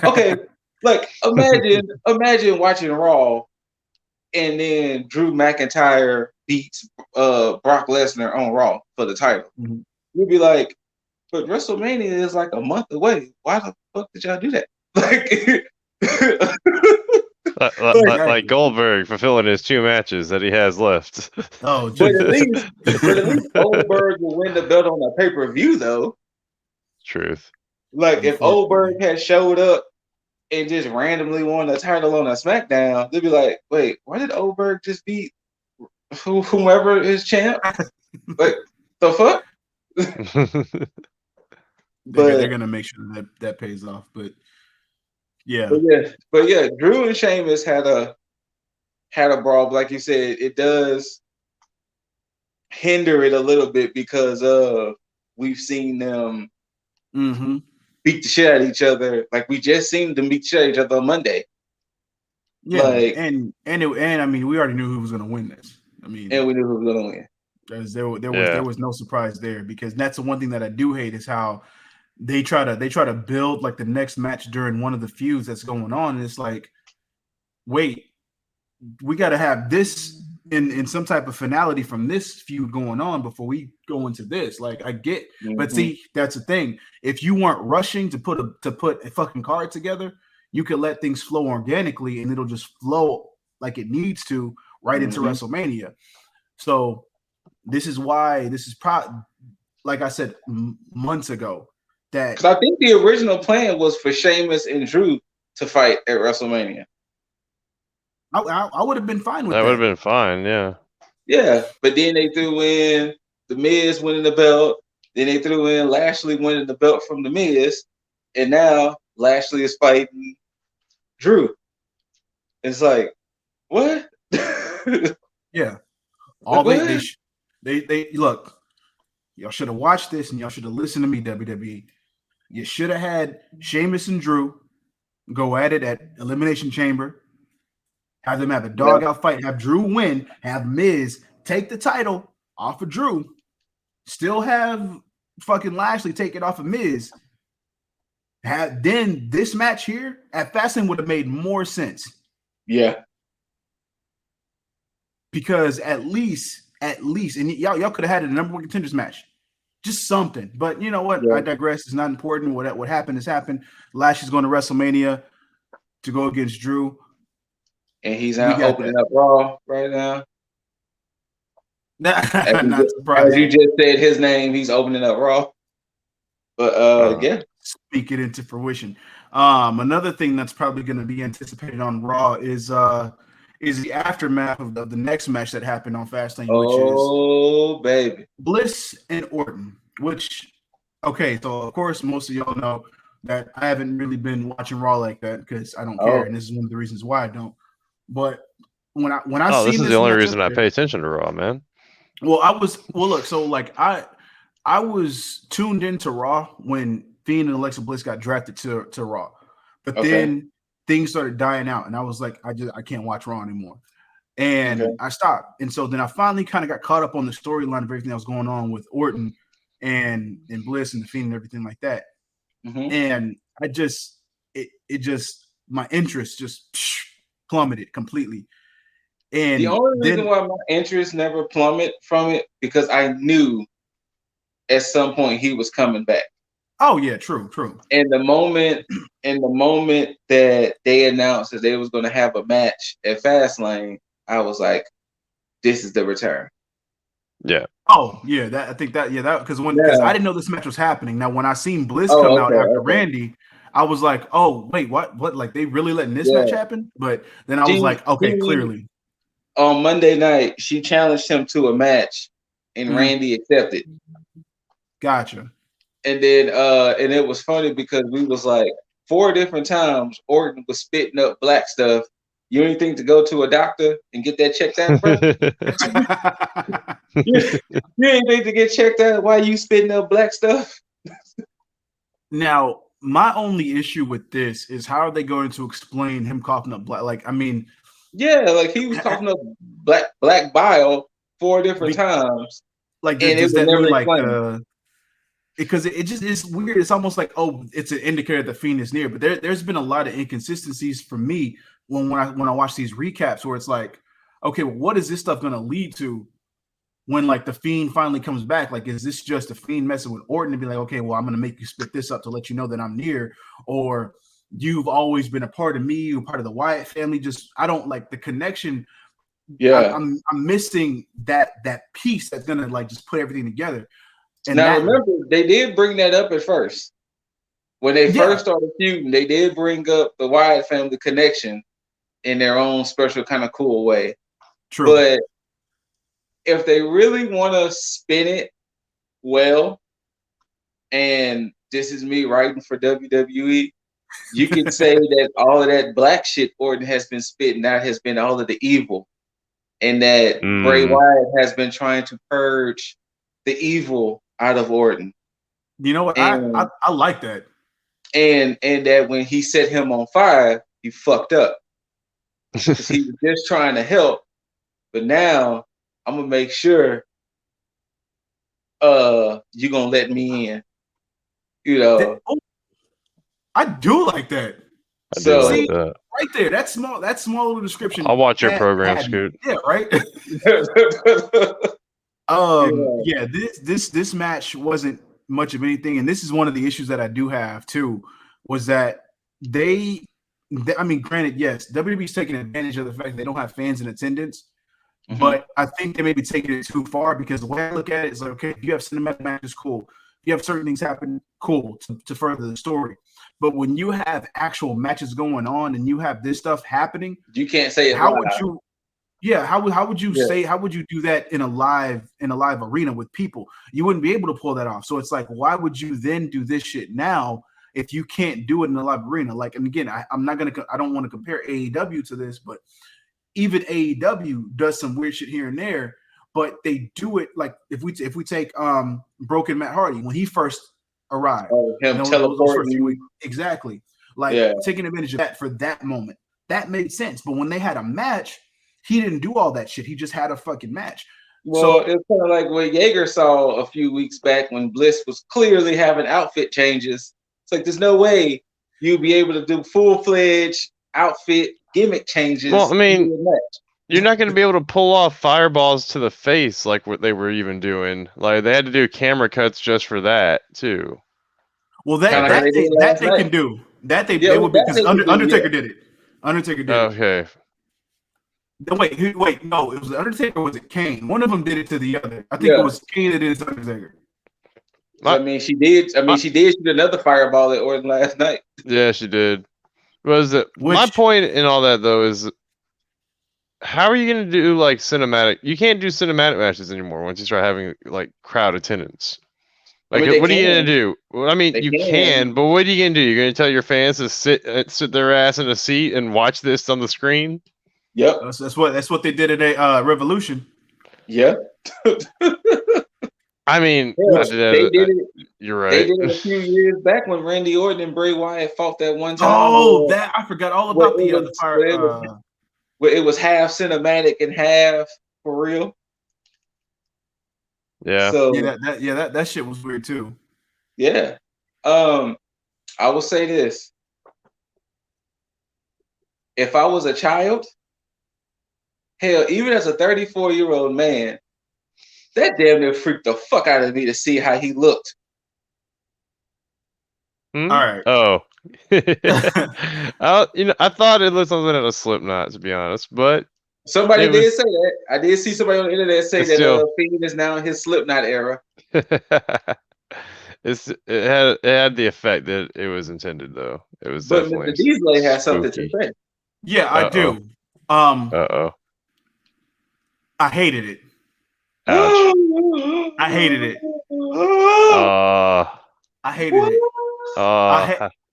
Okay, like imagine watching Raw and then Drew McIntyre beats Brock Lesnar on Raw for the title. You'd be like, but WrestleMania is like a month away. Why the fuck did y'all do that? Like, Like Goldberg fulfilling his 2 matches that he has left. Oh, but at least Goldberg will win the belt on a pay-per-view, though. Truth. Like if Goldberg had showed up and just randomly won the title on a SmackDown, they'd be like, "Wait, why did Goldberg just beat whomever is champ? Like the fuck?" They're gonna make sure that pays off, but yeah, but Drew and Sheamus had a brawl. But like you said, it does hinder it a little bit because we've seen them beat the shit out of each other. Like we just seen them beat the shit out of each other on Monday. Yeah, like, and I mean, we already knew who was gonna win this. I mean, and we knew who was gonna win. There was no surprise there, because that's the one thing that I do hate is how they try to build like the next match during one of the feuds that's going on, and it's like, wait, we got to have this in some type of finality from this feud going on before we go into this. Like, I get, but see, that's the thing. If you weren't rushing to put a fucking card together, you could let things flow organically, and it'll just flow like it needs to right into WrestleMania. So this is why this is like I said months ago, that because I think the original plan was for Sheamus and Drew to fight at WrestleMania. I would have been fine with that. That would have been fine, yeah. Yeah, but then they threw in The Miz winning the belt. Then they threw in Lashley winning the belt from The Miz, and now Lashley is fighting Drew. It's like, what? Yeah, all they look. Y'all should have watched this, and y'all should have listened to me, WWE. You should have had Sheamus and Drew go at it at Elimination Chamber. Have them have a dog-out fight. Have Drew win. Have Miz take the title off of Drew. Still have fucking Lashley take it off of Miz. Then this match here at Fastlane would have made more sense. Yeah. Because at least, and y'all could have had a number one contenders match. Just something. But you know what? Yeah. I digress. It's not important. What happened has happened. Lashley's going to WrestleMania to go against Drew. And he's out opening up Raw right now. Not surprised. As you just said his name, he's opening up Raw. But yeah. Speak it into fruition. Another thing that's probably going to be anticipated on Raw is the aftermath of the next match that happened on Fastlane, which is baby, Bliss and Orton. Which, okay, so of course most of y'all know that I haven't really been watching Raw like that because I don't care, and this is one of the reasons why I don't. But when I this is the only reason I pay attention to Raw, man. Well, look, so like I was tuned into Raw when Fiend and Alexa Bliss got drafted to Raw, but then things started dying out, and I was like, I can't watch Raw anymore, and I stopped. And so then I finally kind of got caught up on the storyline of everything that was going on with Orton and Bliss and the Fiend and everything like that, and I just my interest just plummeted completely. And the only reason why my interest never plummeted from it because I knew at some point he was coming back. Oh yeah, true. And the moment that they announced that they was going to have a match at Fastlane, I was like, "This is the return." Yeah. Oh yeah, because I didn't know this match was happening. Now when I seen Bliss come out after Randy, I was like, "Oh wait, what? Like they really letting this match happen?" But then I was like, "Okay, clearly." On Monday night, she challenged him to a match, and Randy accepted. Gotcha. And then, and it was funny because we was like 4 different times Orton was spitting up black stuff. You ain't think to go to a doctor and get that checked out, bro? you ain't think to get checked out? Why you spitting up black stuff? Now, my only issue with this is how are they going to explain him coughing up black? Like, I mean, yeah, like he was coughing up black bile 4 different times. Like, does that mean like because it just is weird. It's almost like, oh, it's an indicator that Fiend is near. But there's been a lot of inconsistencies for me when I watch these recaps where it's like, okay, well, what is this stuff going to lead to when like the Fiend finally comes back? Like, is this just a Fiend messing with Orton to be like, okay, well, I'm going to make you spit this up to let you know that I'm near, or you've always been a part of me, you're part of the Wyatt family. Just I don't like the connection. Yeah. I'm missing that piece that's gonna like just put everything together. And now remember, they did bring that up at first. When they first started feuding, they did bring up the Wyatt family connection in their own special kind of cool way. True. But if they really want to spin it well, and this is me writing for WWE, you can say that all of that black shit Orton has been spitting out has been all of the evil, and that Bray Wyatt has been trying to purge the evil out of Orton. You know what? I like that. And that when he set him on fire, he fucked up. Because he was just trying to help. But now I'm gonna make sure you're gonna let me in. You know. I do like that. So right there, that small little description. I'll watch your program, Scoot. Yeah, right. Yeah, this match wasn't much of anything, and this is one of the issues that I do have too, was that I mean, granted, yes, WWE's taking advantage of the fact that they don't have fans in attendance, but I think they may be taking it too far, because the way I look at it is like, okay, if you have cinematic matches, cool. If you have certain things happen, cool, to further the story. But when you have actual matches going on and you have this stuff happening, you can't say it. How would you? Yeah, how would you say? How would you do that in a live arena with people? You wouldn't be able to pull that off. So it's like, why would you then do this shit now if you can't do it in a live arena? Like, and again, I don't want to compare AEW to this, but even AEW does some weird shit here and there. But they do it like if we take Broken Matt Hardy when he first arrived, him teleporting, exactly, like taking advantage of that for that moment, that made sense. But when they had a match, he didn't do all that shit. He just had a fucking match. Well, so it's kind of like what Jaeger saw a few weeks back when Bliss was clearly having outfit changes. It's like there's no way you'd be able to do full-fledged outfit gimmick changes. Well, I mean, you're not going to be able to pull off fireballs to the face like what they were even doing. Like they had to do camera cuts just for that too. Well, that they can do. That they would, because Undertaker did it. Undertaker did it. Okay. Wait, no, it was Undertaker or was it Kane? One of them did it to the other. I think it was Kane that did it to Undertaker. I mean, she did shoot another fireball at Orton last night. Yeah, she did. My point in all that though is, how are you going to do like cinematic? You can't do cinematic matches anymore once you start having like crowd attendance. Like, what are you going to do? Well, I mean, you can, but what are you going to do? You're going to tell your fans to sit their ass in a seat and watch this on the screen? Yep, that's what they did at a Revolution. Yeah. I mean, they did it. You're right. They did it a few years back when Randy Orton and Bray Wyatt fought that one time. Oh, that I forgot all about the other fire. Where it was half cinematic and half for real. Yeah. So that shit was weird too. Yeah. I will say this. If I was a child, hell, even as a 34-year-old man, that damn near freaked the fuck out of me to see how he looked. All right. Oh. I thought it looked something at a Slipknot, to be honest, but somebody did say that. I did see somebody on the internet say that Fiend is now in his Slipknot era. It had the effect that it was intended, though. It was definitely. But Mr. Beasley has something to say. Yeah, I do. I hated it. Ouch. I hated it. I hated it.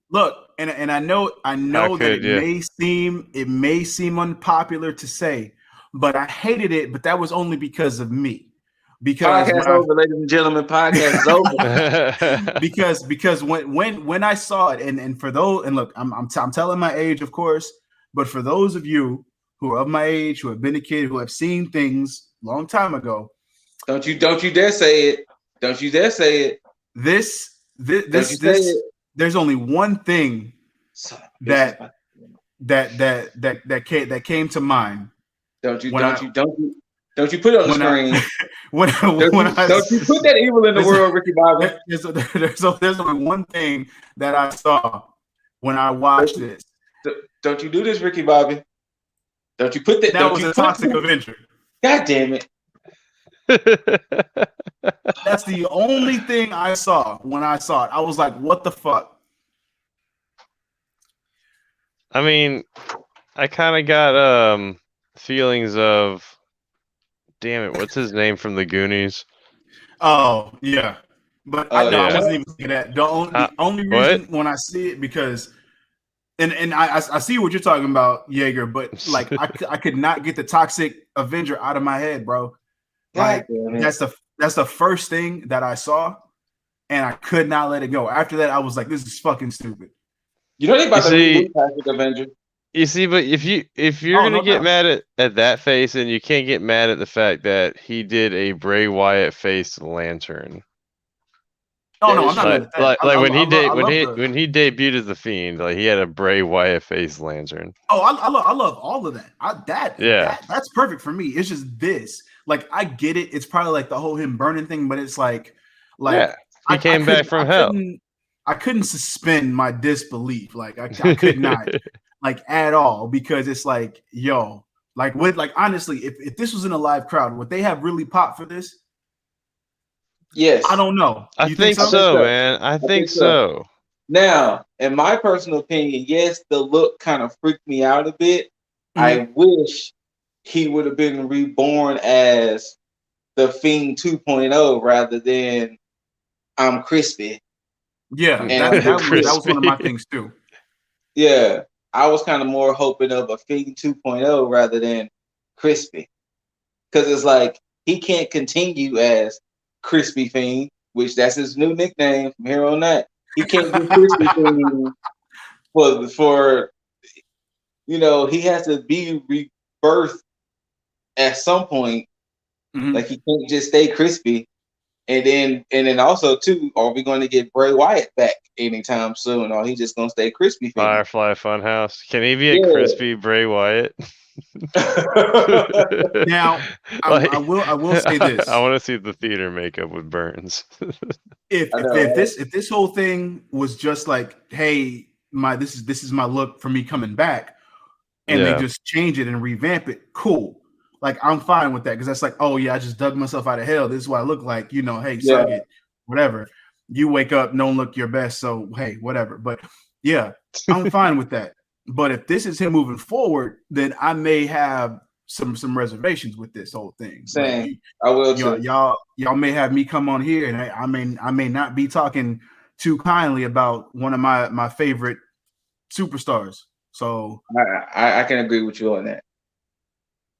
Look, and I know that it may seem unpopular to say, but I hated it. But that was only because of me. Because podcast over, ladies and gentlemen. Podcast is over. because when I saw it, and for those, and look, I'm telling my age, of course, but for those of you who are of my age, who have been a kid, who have seen things a long time ago, don't you dare say it. Don't you dare say it. This there's only one thing that came to mind. Don't you put it on the screen. Don't you put that evil in the world, Ricky Bobby. There's only one thing that I saw when I watched this. Don't you do this, Ricky Bobby? Don't you put that? That Don't was you a put toxic that? Avenger. God damn it! That's the only thing I saw when I saw it. I was like, what the fuck? I mean, I kind of got feelings of, damn it, what's his name from the Goonies? Oh, yeah. But I no, I Yeah. wasn't even thinking that. The only What? reason when I see it because and I see what you're talking about, Jaeger, but like I could not get the toxic Avenger out of my head, bro. God Like damn it! that's the first thing that I saw, and I could not let it go. After that, I was like, this is fucking stupid. You know they You about to see, reboot Toxic Avenger. but if you're Oh, gonna no get doubt. mad at that face, then you can't get mad at the fact that he did a Bray Wyatt faced Lantern. Oh That no, is I'm not true. mad at that. Like when I love the. when he debuted as the Fiend, like he had a Bray Wyatt faced Lantern. Oh, I love all of that. Yeah. That's perfect for me. It's just this. Like I get it. It's probably like the whole him burning thing, but it's like Yeah. He came back from hell. I couldn't suspend my disbelief. Like I could not like at all because it's like, yo, like honestly, if this was in a live crowd, would they have really popped for this? Yes, I don't know. I You think think I so? think so, so. man. I I think think so. so. Now, in my personal opinion, yes, the look kind of freaked me out a bit. Mhm. I wish he would have been reborn as the Fiend 2.0 rather than I'm crispy. Yeah, And that was one of Crispy. my things too. yeah, I was kind of more hoping of a Fiend 2.0 rather than crispy. Because it's like he can't continue as Crispy Fiend, which that's his new nickname from here on out. He can't be Crispy Fiend for he has to be rebirthed at some point. Mhm. Like he can't just stay crispy. And then also too, are we going to get Bray Wyatt back anytime soon, or he just gonna stay crispy Fiend? Firefly Funhouse. Can he be a Yeah. crispy Bray Wyatt? Now, Like, I will say I this: want to see the theater makeup with Burns. I know, right? if this whole thing was just like, hey, this is my look for me coming back, and they Yeah. just change it and revamp it, cool. Like I'm fine with that because that's like, oh yeah, I just dug myself out of hell. This is what I look like. You know, hey, Yeah. suck it, whatever. You wake up, don't look your best, so hey, whatever. But yeah, I'm fine with that. But if this is him moving forward, then I may have some reservations with this whole thing. Like Same. I will too. y'all may have me come on here, and I may not be talking too kindly about one of my favorite superstars. So I can agree with you on that.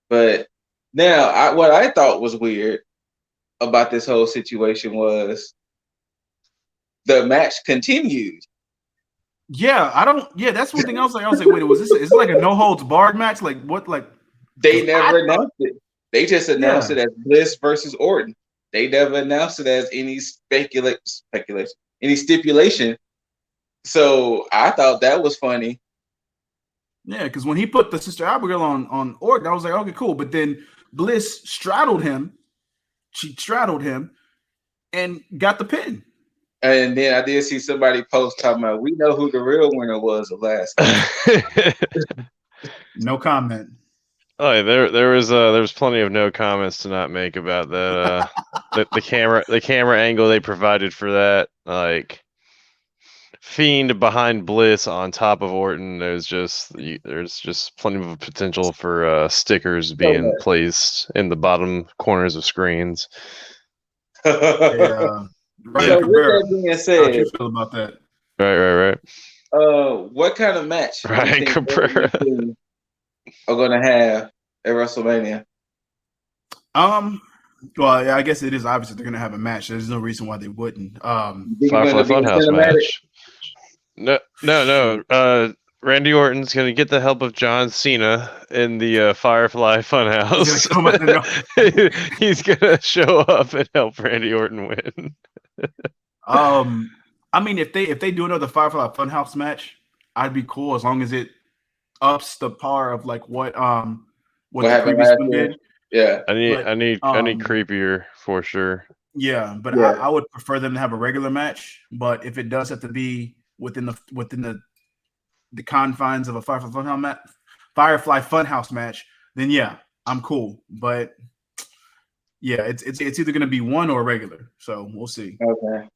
But now, what I thought was weird about this whole situation was the match continued. yeah, I don't. Yeah, that's one thing I was like, wait, is this like a no holds barred match? Like what? Like They 'cause I never thought, announced it. They just announced yeah, it as Bliss versus Orton. They never announced it as any speculation, any stipulation. So I thought that was funny. yeah, because when he put the Sister Abigail on Orton, I was like, okay, cool. But then Bliss straddled him. She straddled him and got the pin. And then I did see somebody post talking about, we know who the real winner was of last night. No comment. Oh, yeah, there was plenty of no comments to not make about that. The camera angle they provided for that, like Fiend behind Bliss on top of Orton. There's just plenty of potential for stickers being placed in the bottom corners of screens. Hey, Ryan So with Cabrera, that being how'd said, you feel about that? Right. what kind of match do you Right, think Cabrera. are going to have at WrestleMania? Well, yeah, I guess it is obvious that they're gonna have a match. There's no reason why they wouldn't. You think it's going Firefly to be a Funhouse cinematic? match. No. Randy Orton's gonna get the help of John Cena in the Firefly He's Funhouse. gonna come out the He's gonna show up and help Randy Orton win. I mean, if they do another Firefly Funhouse match, I'd be cool as long as it ups the par of like what What the happened previous last one year? did. Yeah. I But need creepier for sure. yeah, but Yeah. I would prefer them to have a regular match. But if it does have to be within the the confines of a Firefly Funhouse match, then yeah, I'm cool. But yeah, it's either gonna be one or regular. So we'll see. Okay.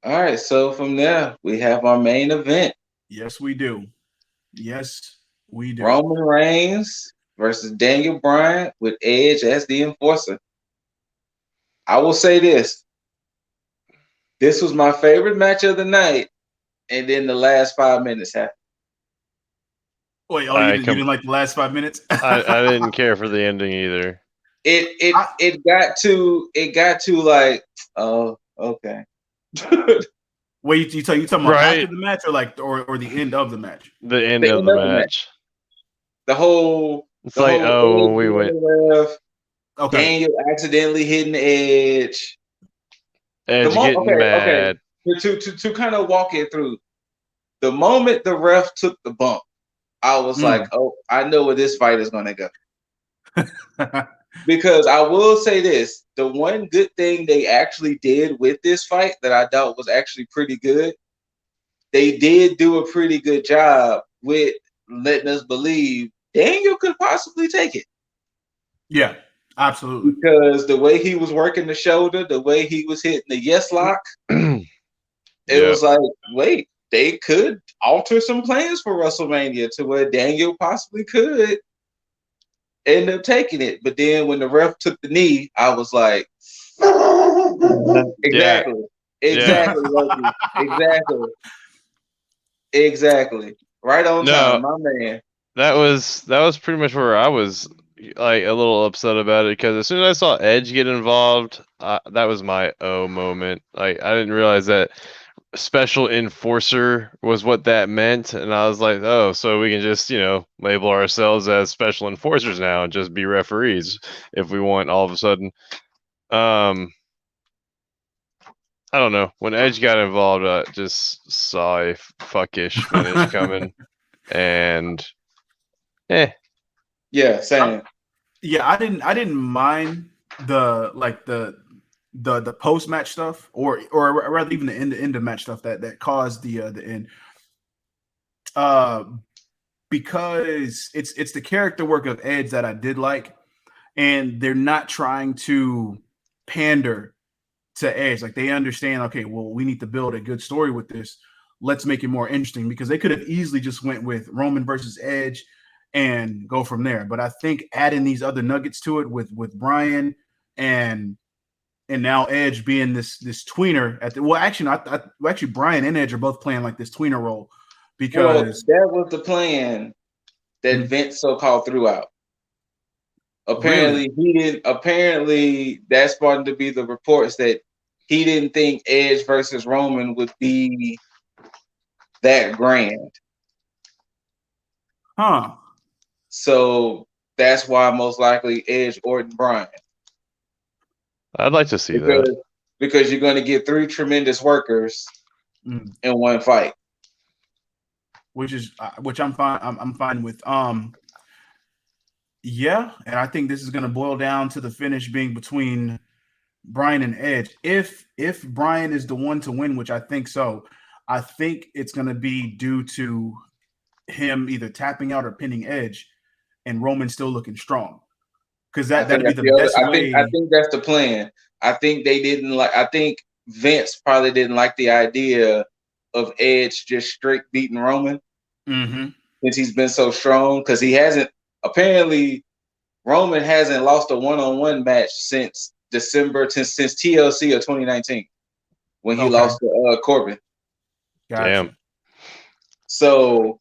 All right. So from there, we have our main event. Yes, we do. Yes, we do. Roman Reigns versus Daniel Bryan with Edge as the enforcer. I will say this. This was my favorite match of the night, and then the last 5 minutes happened. Wait, you didn't like the last 5 minutes? I didn't care for the ending either. It got to like, oh, okay. Wait, you talking about after the match or the end of the match? The end of the match. The whole. It's the like, oh, we went. Okay. Daniel accidentally hitting the Edge. Edge getting mad. Okay. To kind of walk it through, the moment the ref took the bump, I was like, oh, I know where this fight is gonna go. Because I will say this, the one good thing they actually did with this fight that I thought was actually pretty good, they did do a pretty good job with letting us believe Daniel could possibly take it. Yeah, absolutely. Because the way he was working the shoulder, the way he was hitting the yes lock, it was like, wait, they could alter some plans for WrestleMania to where Daniel possibly could end up taking it. But then when the ref took the knee, I was like, exactly. Right on time, my man. That was pretty much where I was like a little upset about it, because as soon as I saw Edge get involved, that was my moment. Like, I didn't realize that special enforcer was what that meant, and I was like, oh, so we can just label ourselves as special enforcers now and just be referees if we want all of a sudden. I don't know, when Edge got involved, I just saw a fuckish finish coming, and yeah, same. I didn't mind the post match stuff, or rather even the end of match stuff that caused the end. Because it's the character work of Edge that I did like, and they're not trying to pander to Edge. Like, they understand, okay, well, we need to build a good story with this. Let's make it more interesting, because they could have easily just went with Roman versus Edge and go from there. But I think adding these other nuggets to it with Bryan and now Edge being this tweener actually Bryan and Edge are both playing like this tweener role, because that was the plan that Vince so-called threw out. Apparently he didn't. Apparently that's starting to be the reports that he didn't think Edge versus Roman would be that grand. Huh. So that's why most likely Edge, Orton, Bryan. I'd like to see that, because you're going to get 3 tremendous workers in one fight, which I'm fine. I'm fine with. Yeah, and I think this is going to boil down to the finish being between Bryan and Edge. If Bryan is the one to win, which I think so, I think it's going to be due to him either tapping out or pinning Edge, and Roman still looking strong. Because that'd be the best way. I think that's the plan. I think they didn't like. I think Vince probably didn't like the idea of Edge just straight beating Roman, since he's been so strong. Because he hasn't. Apparently, Roman hasn't lost a one-on-one match since December, since TLC of 2019, when he lost to Corbin. Gotcha. Damn. So,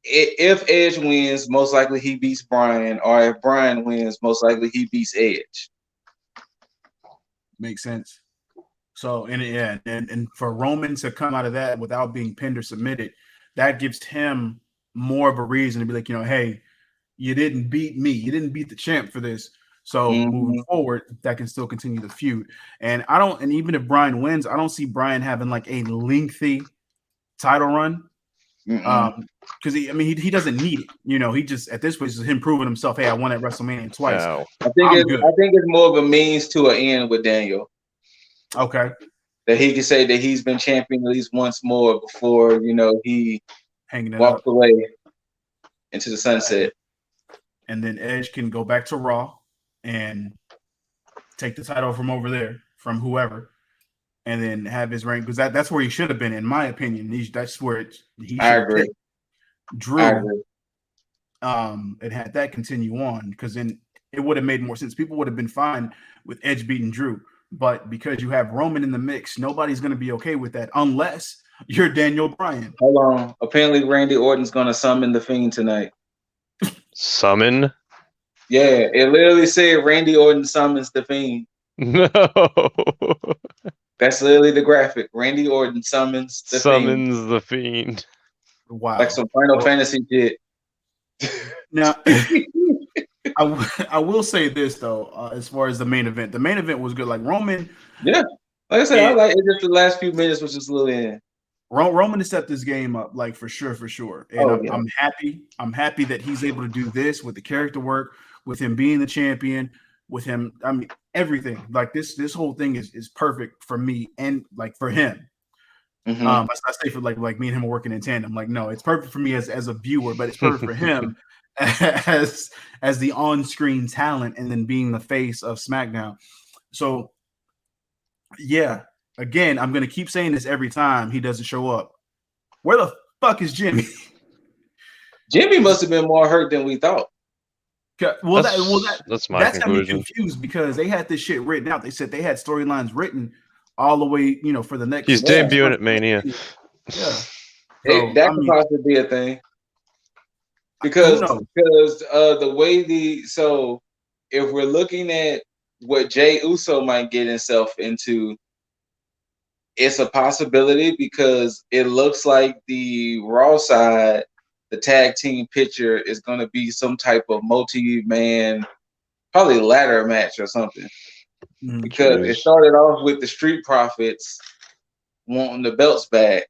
if Edge wins, most likely he beats Bryan, or if Bryan wins, most likely he beats Edge. Makes sense. So, and for Roman to come out of that without being pinned or submitted, that gives him more of a reason to be like, hey, you didn't beat me. You didn't beat the champ for this. So moving forward, that can still continue the feud. And even if Bryan wins, I don't see Bryan having like a lengthy title run. Because he doesn't need it. He just, at this point, is him proving himself. Hey, I won at WrestleMania twice. I think it's more of a means to an end with Daniel. Okay. That he can say that he's been champion at least once more before he hanging it walks up, away into the sunset. and then Edge can go back to Raw and take the title from over there from whoever, and then have his reign, because that's where he should have been, in my opinion. That's where he I should have agree. picked Drew, I agree. and had that continue on, because then it would have made more sense. People would have been fine with Edge beating Drew, but because you have Roman in the mix, nobody's going to be okay with that unless you're Daniel Bryan. Hold on. Apparently, Randy Orton's going to summon the Fiend tonight. Summon? Yeah, it literally said Randy Orton summons the Fiend. No. That's literally the graphic. Randy Orton summons the Fiend. Summons the Fiend. Wow. Like some Final Fantasy shit. Now, I will say this, though, as far as the main event was good. Like Roman. Yeah. Like I said, I like it. Just the last few minutes was just a little in. Roman has set this game up, like for sure. And I'm happy. I'm happy that he's able to do this with the character work, with him being the champion, with him. I mean, everything. Like this whole thing is perfect for me and like for him. Mm-hmm. I say for like me and him are working in tandem. Like, no, it's perfect for me as a viewer, but it's perfect for him as the on-screen talent, and then being the face of SmackDown. So yeah. Again, I'm going to keep saying this every time he doesn't show up. Where the fuck is Jimmy? Jimmy must have been more hurt than we thought. That's my that's conclusion. got me confused, because they had this shit written out. They said they had storylines written all the way, for the next. He's debuting at Mania. Yeah, so, that could possibly be a thing. Because the way if we're looking at what Jey Uso might get himself into, it's a possibility, because it looks like the Raw side, the tag team picture, is going to be some type of multi-man, probably ladder match or something. Because it started off with the Street Profits wanting the belts back.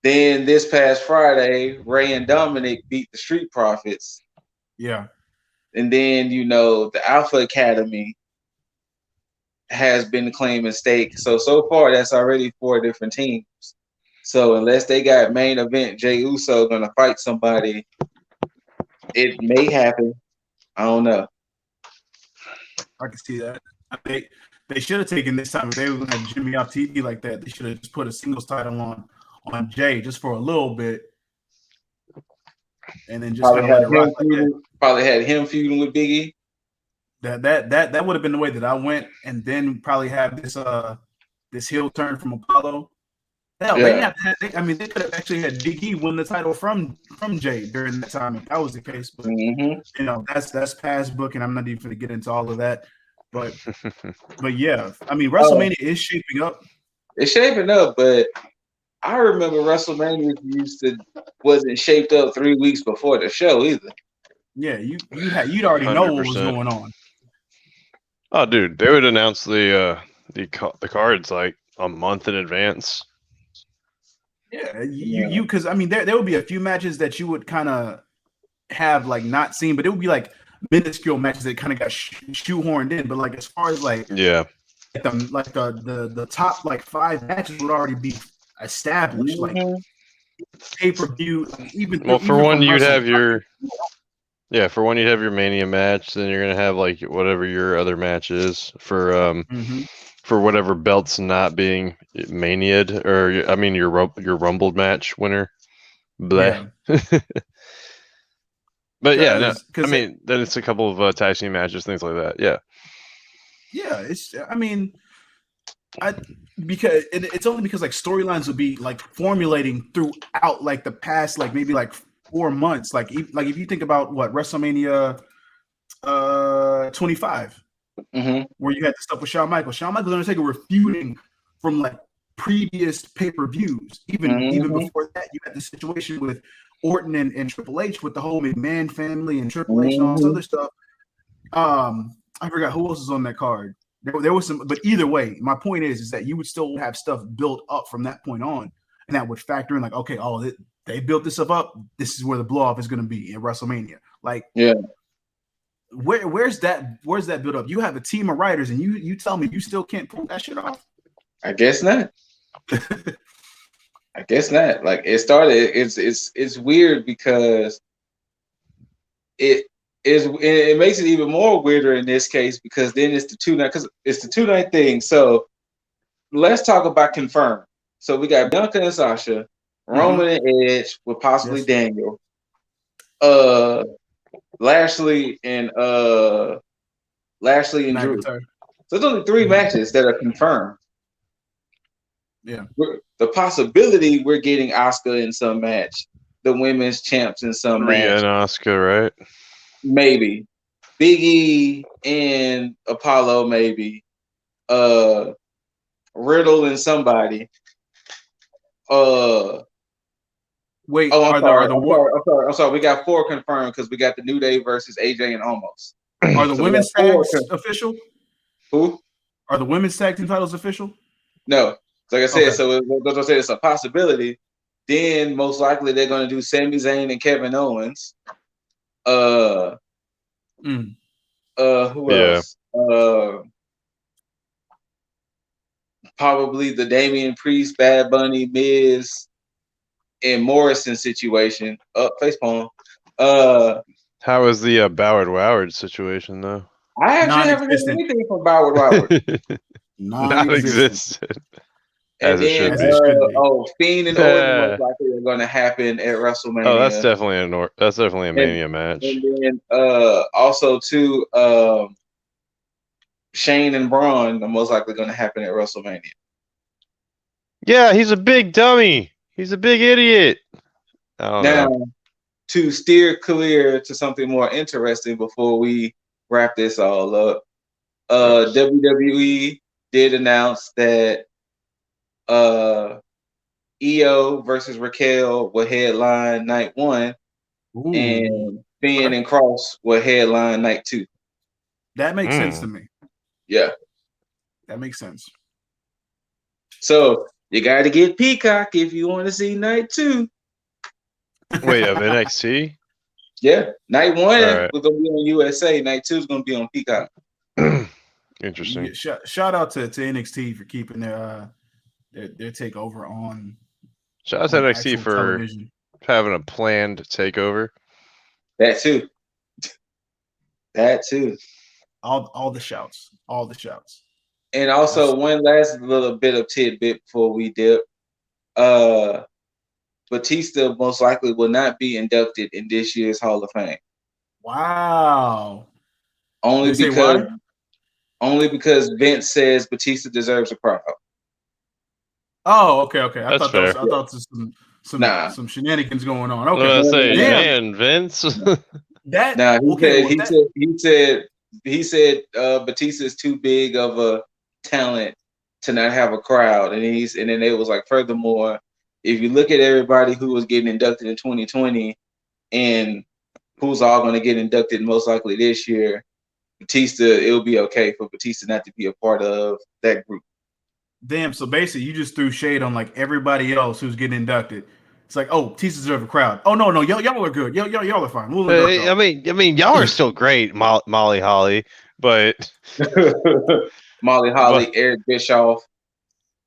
Then this past Friday, Ray and Dominic beat the Street Profits. Yeah. And then, the Alpha Academy has been claiming stake. So far, that's already 4 different teams. So unless they got main event Jey Uso going to fight somebody, it may happen. I don't know. I can see that. They should have taken this time. If they were going to have Jimmy off TV like that, they should have just put a singles title on Jay just for a little bit, and then just probably had him feuding with Big E. That would have been the way that I went, and then probably have this heel turn from Apollo. Hell, they didn't have to they could have actually had Big E win the title from Jay during that time if that was the case. But that's past book, and I'm not even going to get into all of that. But yeah, WrestleMania is shaping up. It's shaping up, but I remember WrestleMania wasn't shaped up 3 weeks before the show either. Yeah, you'd already 100%. Know what was going on. Oh, dude, they would announce the cards like a month in advance. Yeah, you because there would be a few matches that you would kind of have like not seen, but it would be like minuscule matches that kind of got shoehorned in. But like as far as the top like 5 matches would already be established, like pay-per-view. For one you'd have your Mania match, then you're gonna have like whatever your other match is for whatever belts not being Mania'd, or your Rumbled match winner. Bleh. Yeah. But then it's a couple of tag team matches, things like that. Yeah. Yeah, because it's only because like storylines will be like formulating throughout like the past like maybe like 4 months. Like if you think about what WrestleMania 25, where you had the stuff with Shawn Michaels and Undertaker were feuding from like previous pay-per-views. Even before that, you had the situation with Orton and Triple H with the whole McMahon family and Triple H and all this other stuff. I forgot who else is on that card. There was some, but either way, my point is that you would still have stuff built up from that point on, and that would factor in like, okay, they built this stuff up. This is where the blow off is going to be in WrestleMania. Like, yeah, where's that build up? You have a team of writers, and you tell me you still can't pull that shit off? I guess not. I guess not. Like it started. It's weird because it makes it even more weirder in this case because then it's the 2-night because it's the 2-night thing. So let's talk about confirmed. So we got Bianca and Sasha, Roman and Edge with possibly Daniel, Lashley and Drew. So there's only 3 matches that are confirmed. Yeah. The possibility we're getting Asuka in some match, the women's champs in some Rhea match. and Asuka, right? Maybe. Big E and Apollo, maybe. Riddle and somebody. Wait, I'm sorry. We got 4 confirmed because we got the New Day versus AJ and Almost. Are the women's tags official? Who? Are the women's tag team titles official? No. Like I said, so it's a possibility. Then most likely they're going to do Sami Zayn and Kevin Owens. Who else? Probably the Damian Priest, Bad Bunny, Miz, and Morrison situation. Facepalm. How is the Ballard Woward situation though? I actually haven't heard anything from Ballard Woward. Non-existent. And then, Fiend and Orton most likely are going to happen at WrestleMania. Oh, that's definitely a Mania match. And then, also too, Shane and Braun are most likely going to happen at WrestleMania. Yeah, he's a big dummy. He's a big idiot. Now, to steer clear to something more interesting before we wrap this all up, WWE did announce that Io versus Raquel will headline night 1, and Finn and Cross will headline night 2. That makes sense to me. Yeah, that makes sense. So you got to get Peacock if you want to see night 2. Wait, of NXT? Yeah, night 1 was gonna be on USA. Night 2 is gonna be on Peacock. Interesting. Yeah, shout out to NXT for keeping their takeover on. Shout out to NXT for television. Having a planned takeover. That too. That too. All the shouts. And also one last little bit of tidbit before we dip. Batista most likely will not be inducted in this year's Hall of Fame. Wow. Only because Vince says Batista deserves a crowd. Oh, okay. I thought there was some shenanigans going on. Okay. I was gonna say, man, Vince. He said Batista is too big of a talent to not have a crowd, and then it was like, furthermore, if you look at everybody who was getting inducted in 2020 and who's all going to get inducted most likely this year, Batista, it'll be okay for Batista not to be a part of that group. Damn, so basically you just threw shade on like everybody else who's getting inducted. It's like, oh, Batista deserves a crowd. Oh no, y'all are good. Y'all are fine. We'll induct y'all. I mean, y'all are still great, Molly Holly, but Molly Holly, Eric Bischoff,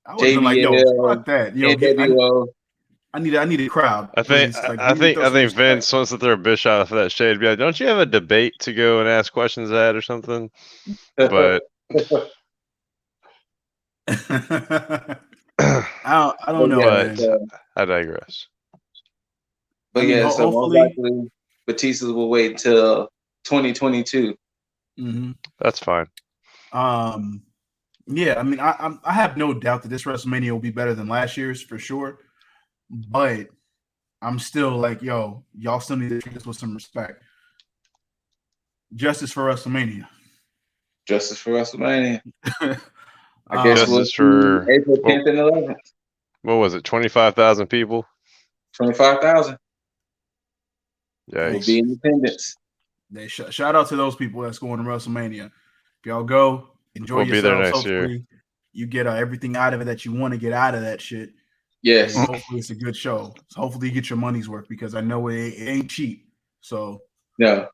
JBL, like, yo, fuck that. Yo, I need a crowd. I think Vince wants to throw Bischoff for that shade. Be like, don't you have a debate to go and ask questions at or something? But I don't know. But I digress. But so most likely Batista will wait till 2022. That's fine. Yeah, I mean, I have no doubt that this WrestleMania will be better than last year's for sure. But I'm still like, yo, y'all still need to treat this with some respect. Justice for WrestleMania. Justice for WrestleMania. I guess Justice for April 10th and 11th. What was it? 25,000 people. 25,000. Yeah, will be in attendance. Shout out to those people that's going to WrestleMania. If y'all go, enjoy yourselves. Be there next hopefully year. You get everything out of it that you want to get out of that shit. Yes. And hopefully it's a good show. So hopefully you get your money's worth because I know it ain't cheap. So no,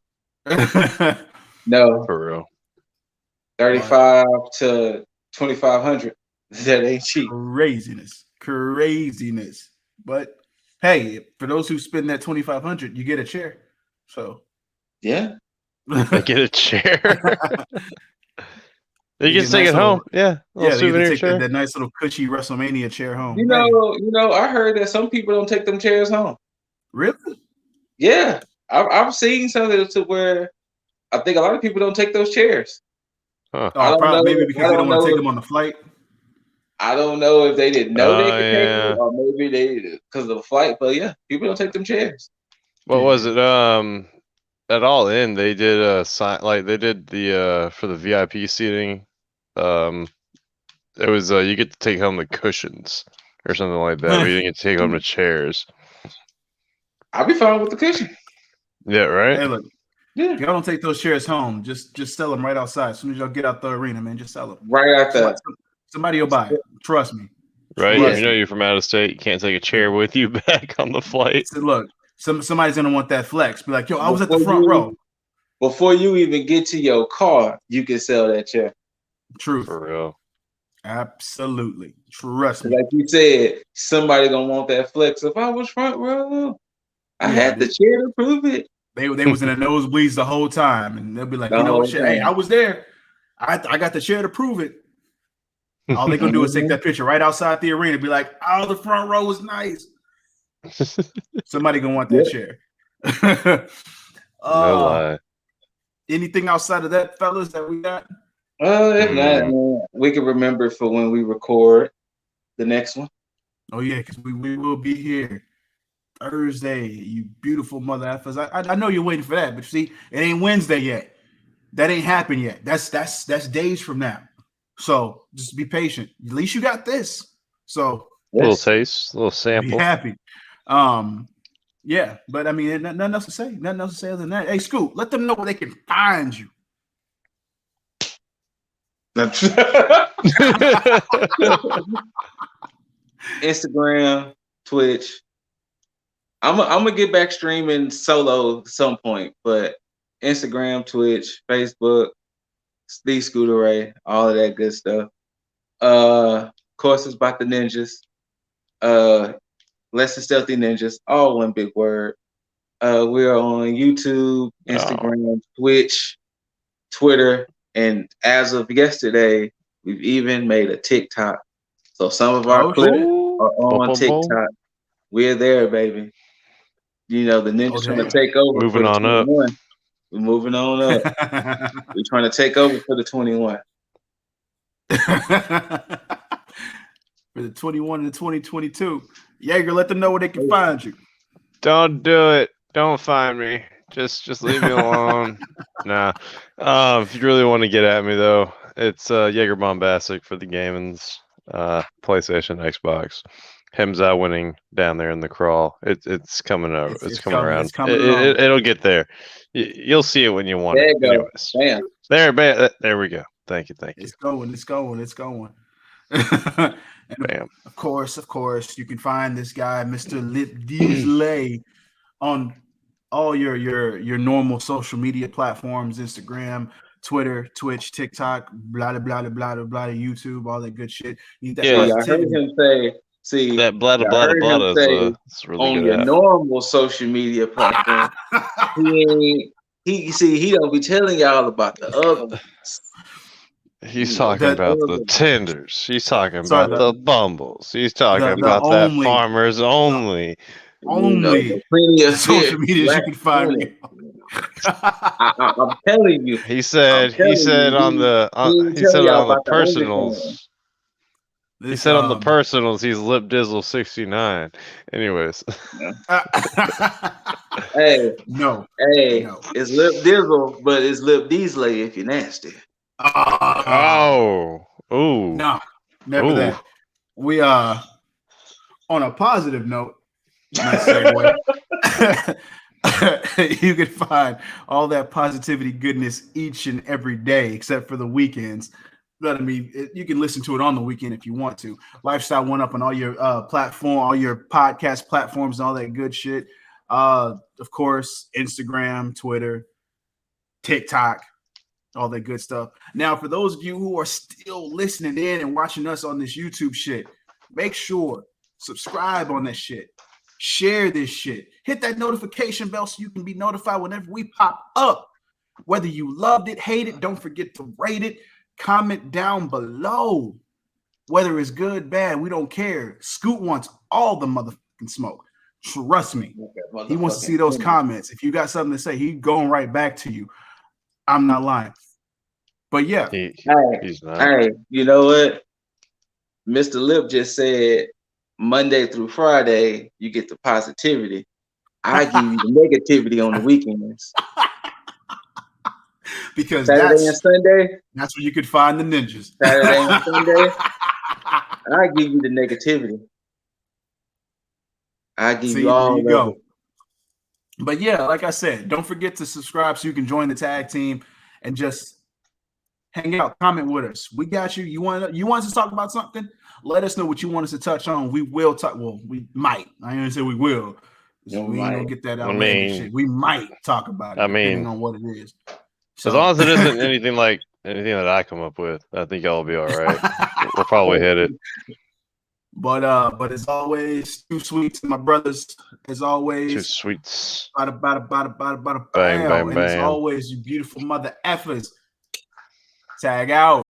for real. 35 to 2,500. That ain't cheap. Craziness. But hey, for those who spend that $2,500, you get a chair. So Yeah. They get a chair. You You can get take nice it little, home. Yeah, little yeah, they get to souvenir take chair. that nice little cushy WrestleMania chair home. You Hey, know, I heard that some people don't take them chairs home. really? Yeah. I've seen something to where I think a lot of people don't take those chairs. Huh. I Oh, don't probably maybe know. I because they don't don't want to know take if them on the flight. they didn't know they Oh could take it, yeah. or maybe they because of the flight. But yeah, people don't take them chairs. What was Yeah. it? At All In, they did a sign like they did the for the VIP seating. Um, it was you get to take home the cushions or something like that, but you didn't get to take home the chairs. I'll be fine with the cushion. Yeah, right. Hey, look, Yeah, if y'all don't take those chairs home, just sell them right outside. As soon as y'all get out the arena, man, just sell them. right Somebody, after. somebody will buy it. Trust me. Right. If Yeah. you Trust know me. you're from out of state, you can't take a chair with you back on the flight. So look, somebody's gonna want that flex. Be like, yo, I was at the Before front row. you even get to your car, you can sell that chair. Truth. For real. Absolutely. Trust me. Like you said, somebody gonna want that flex. If I was front row, I Yeah, had the chair to prove it. they was in the nosebleeds the whole time, and they'll be like, The you know what, whole shit, hey, I time. was there. I got the chair to prove it. All they gonna do is take that picture right outside the arena, be like, oh, the front row was nice. Somebody gonna want that Yep. chair. No lie. Anything outside of that, fellas, that we got? If not, man, we can remember for when we record the next one. Oh yeah, because we will be here Thursday. You beautiful mother effers. I know you're waiting for that, but see, it ain't Wednesday yet. That ain't happened yet. That's days from now. So just be patient. At least you got this. So Little Yes. taste, little be sample. happy. Yeah, but I mean, nothing else to say. Nothing else to say other than that. Hey, Scoop, let them know where they can find you. Instagram, Twitch. I'm gonna get back streaming solo at some point, but Instagram, Twitch, Facebook, Steve Scooter Ray, all of that good stuff. Of course, it's about the ninjas. Less than stealthy ninjas, all one big word. We are on YouTube, Instagram, Twitch, Twitter, and as of yesterday, we've even made a TikTok. So some of our Oh clips shit. are on TikTok. We're there, baby. You know, the ninjas trying to take over for Moving the on up. 21. We're moving on up. We're trying to take over for the 21. For the 21 and the 2022. Jaeger, let them know where they can find you. Don't do it. Don't find me. Just leave me alone. Nah. If you really want to get at me though, it's Jaeger Bombastic for the gaming's PlayStation, Xbox. Him's winning down there in the crawl. It's coming out. It's coming around. It's coming along. It'll get there. You'll see it when you want There it. you go. Anyways, Bam. there we go. Thank you. It's going. And Bam. of course, you can find this guy, Mr. Lip Diesley, on all your normal social media platforms: Instagram, Twitter, Twitch, TikTok, blah blah blah blah blah blah, YouTube, all that good shit. You need that Yeah. Y'all heard positivity. him say, That blada y'all blada heard him blada is say it's really on good your at. normal social media platform, he don't be telling y'all about the other ones. He's You know, talking That- about the tenders. He's talking Sorry, about the bumbles. He's talking the about that only farmers only. you know, only plenty of social fish, medias you black can find women. me. I'm telling you. He said I'm telling on you, the he ain't he said telling y'all on the about the OnlyFans. personals. He This said on the personals he's Lip Dizzle 69. Anyways. Hey, no. it's Lip Dizzle, but it's Lip Diesley if you're nasty. Oh. Ooh. No, never that. We on a positive note, nice segue. You can find all that positivity goodness each and every day, except for the weekends. But I mean, you can listen to it on the weekend if you want to. Lifestyle One Up on all your platform, all your podcast platforms, and all that good shit. Of course, Instagram, Twitter, TikTok, all that good stuff. Now, for those of you who are still listening in and watching us on this YouTube shit, make sure subscribe on that shit. Share this shit. Hit that notification bell so you can be notified whenever we pop up. Whether you loved it, hate it, don't forget to rate it. Comment down below. Whether it's good, bad, we don't care. Scoot wants all the motherfucking smoke. Trust me. He wants to see those comments. If you got something to say, he's going right back to you. I'm not lying. But yeah. He's not. Hey, you know what? Mr. Lip just said Monday through Friday, you get the positivity. I give you the negativity on the weekends. Because Saturday and Sunday, that's where you could find the ninjas. Saturday and Sunday, I give you the negativity. I give you all there you go. it. But yeah, like I said, don't forget to subscribe so you can join the tag team and just hang out, comment with us. We got you. You want us to talk about something? Let us know what you want us to touch on. We will talk. Well, we might. I ain't gonna say we will. We ain't gonna get that outlandish shit. We might talk about it, depending on what it is. So, as long as it isn't anything that I come up with, I think I'll be all right. We'll probably hit it. But as always, two sweets, my brothers. As always, two sweets. Bada, bang, bang, and as bang. always, you beautiful mother effers. Tag out.